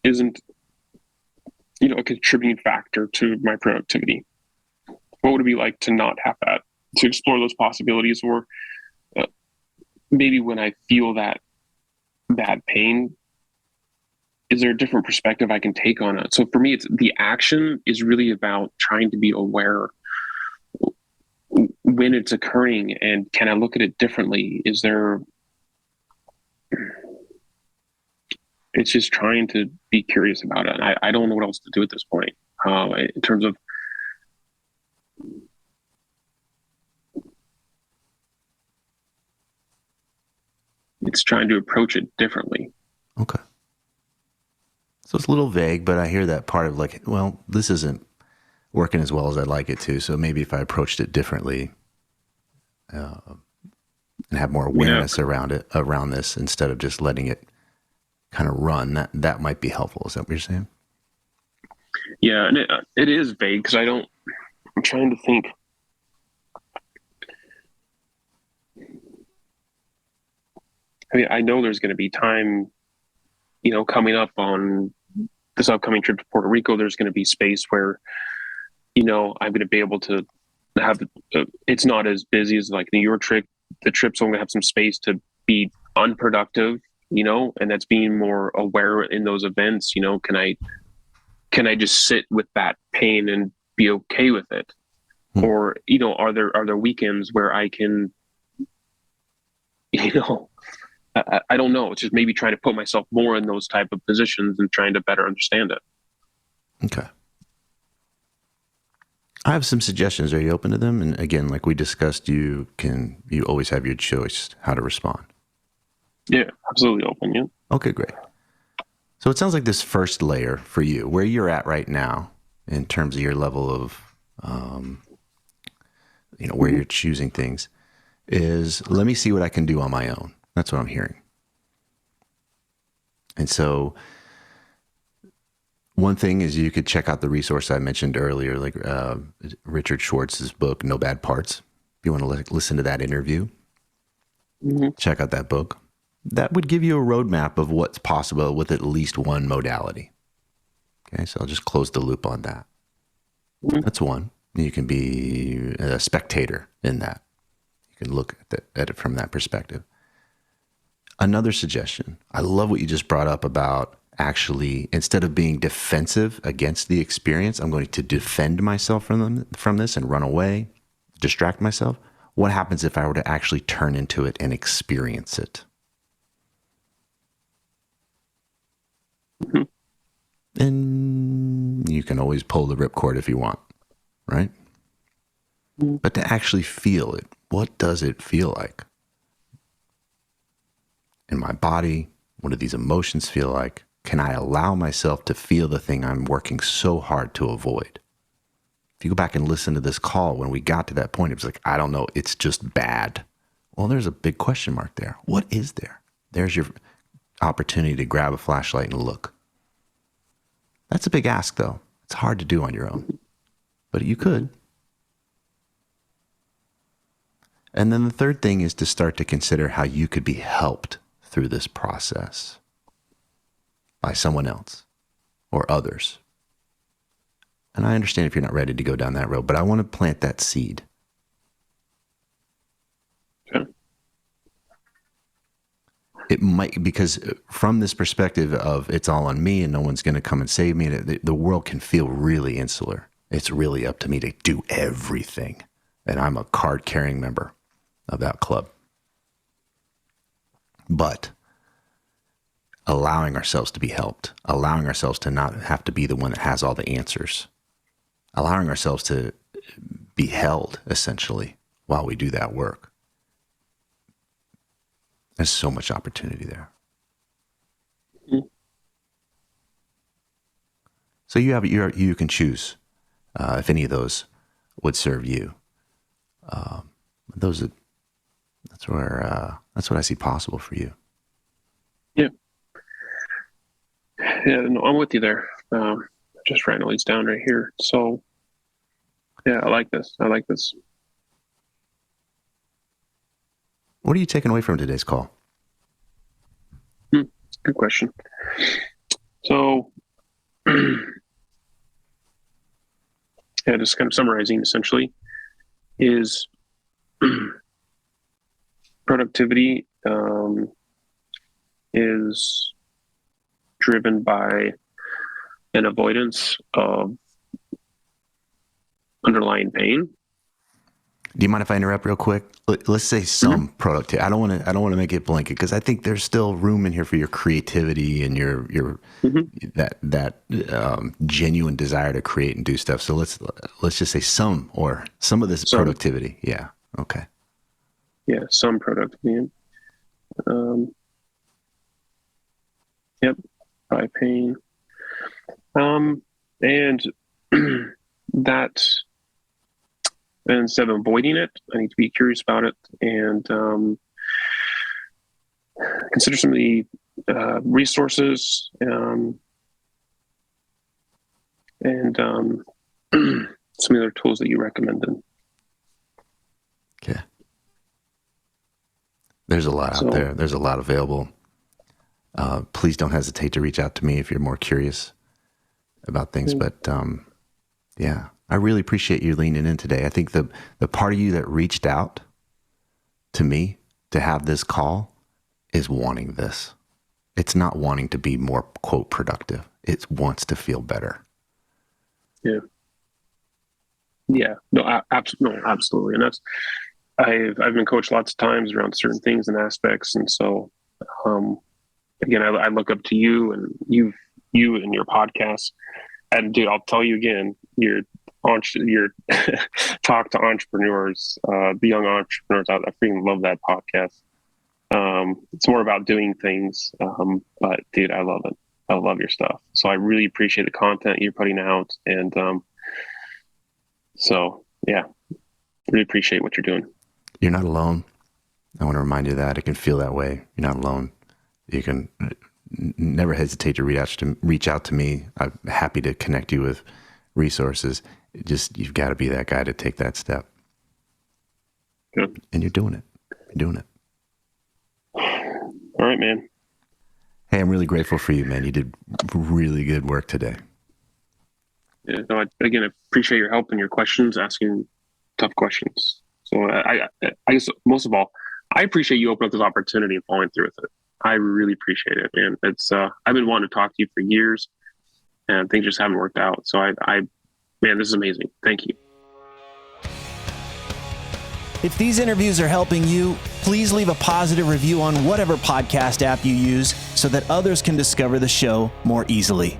isn't, a contributing factor to my productivity. What would it be like to not have that, to explore those possibilities, or maybe when I feel that pain, is there a different perspective I can take on it? So for me, it's the action is really about trying to be aware when it's occurring, and can I look at it differently? It's just trying to be curious about it. I don't know what else to do at this point, in terms of it's trying to approach it differently. Okay. So it's a little vague, but I hear that part of like, well, this isn't working as well as I'd like it to. So maybe if I approached it differently, and have more awareness around this, instead of just letting it kind of run, that might be helpful. Is that what you're saying? Yeah, and it is vague because I'm trying to think. I mean, I know there's going to be time, coming up on this upcoming trip to Puerto Rico. There's going to be space where, I'm going to be able to have it's not as busy as like New York trip. The trip's only going to have some space to be unproductive, and that's being more aware in those events. Can I just sit with that pain and be okay with it? Or, are there weekends where I can, I don't know. It's just maybe trying to put myself more in those type of positions and trying to better understand it. Okay. I have some suggestions. Are you open to them? And again, like we discussed, you always have your choice how to respond. Yeah, absolutely open. Yeah. Okay, great. So it sounds like this first layer for you, where you're at right now in terms of your level of, where you're choosing things, is let me see what I can do on my own. That's what I'm hearing. And so one thing is you could check out the resource I mentioned earlier, like Richard Schwartz's book, No Bad Parts. If you want to listen to that interview, check out that book. That would give you a roadmap of what's possible with at least one modality. Okay, so I'll just close the loop on that. That's one. You can be a spectator in that. You can look at it from that perspective. Another suggestion, I love what you just brought up about actually, instead of being defensive against the experience, I'm going to defend myself from this and run away, distract myself. What happens if I were to actually turn into it and experience it? And you can always pull the ripcord if you want, right? But to actually feel it, what does it feel like? In my body, what do these emotions feel like? Can I allow myself to feel the thing I'm working so hard to avoid? If you go back and listen to this call, when we got to that point, it was like, I don't know, it's just bad. Well, there's a big question mark there. What is there? There's your opportunity to grab a flashlight and look. That's a big ask, though. It's hard to do on your own, but you could. And then the third thing is to start to consider how you could be helped through this process by someone else or others. And I understand if you're not ready to go down that road, but I want to plant that seed. Okay. It might, because from this perspective of it's all on me and no one's going to come and save me, the world can feel really insular. It's really up to me to do everything. And I'm a card-carrying member of that club. But allowing ourselves to be helped, allowing ourselves to not have to be the one that has all the answers, allowing ourselves to be held, essentially, while we do that work. There's so much opportunity there. So you can choose if any of those would serve you. That's what I see possible for you. Yeah. Yeah, no, I'm with you there. Just writing all these down right here. So, yeah, I like this. What are you taking away from today's call? Good question. So, yeah, just kind of summarizing essentially is productivity is driven by an avoidance of underlying pain. Do you mind if I interrupt real quick? Let's say some productivity. I don't want to make it blanket because I think there's still room in here for your creativity and your that genuine desire to create and do stuff. So let's just say some of this productivity. Yeah. Okay. Yeah, some productivity. Yep, by pain. And that. And instead of avoiding it, I need to be curious about it and consider some of the resources and some of the other tools that you recommended. Okay. There's a lot out there. There's a lot available. Please don't hesitate to reach out to me if you're more curious about things. But yeah. I really appreciate you leaning in today. I think the part of you that reached out to me to have this call is wanting this. It's not wanting to be more, quote, productive. It wants to feel better. Yeah. Yeah. No, absolutely. And that's, I've been coached lots of times around certain things and aspects. And so, again, I look up to you and you and your podcast. And dude, I'll tell you again, your talk to entrepreneurs, the young entrepreneurs out. I freaking love that podcast. It's more about doing things, but dude, I love it. I love your stuff. So I really appreciate the content you're putting out, and so yeah, really appreciate what you're doing. You're not alone. I want to remind you that it can feel that way. You're not alone. You can never hesitate to reach out to me. I'm happy to connect you with resources. You've got to be that guy to take that step. Good. And you're doing it. You're doing it. All right, man. Hey, I'm really grateful for you, man. You did really good work today. Yeah, no, again, I appreciate your help and your questions, asking tough questions. So I guess most of all, I appreciate you opening up this opportunity and following through with it. I really appreciate it, man. It's I've been wanting to talk to you for years, and things just haven't worked out. So man, this is amazing. Thank you. If these interviews are helping you, please leave a positive review on whatever podcast app you use so that others can discover the show more easily.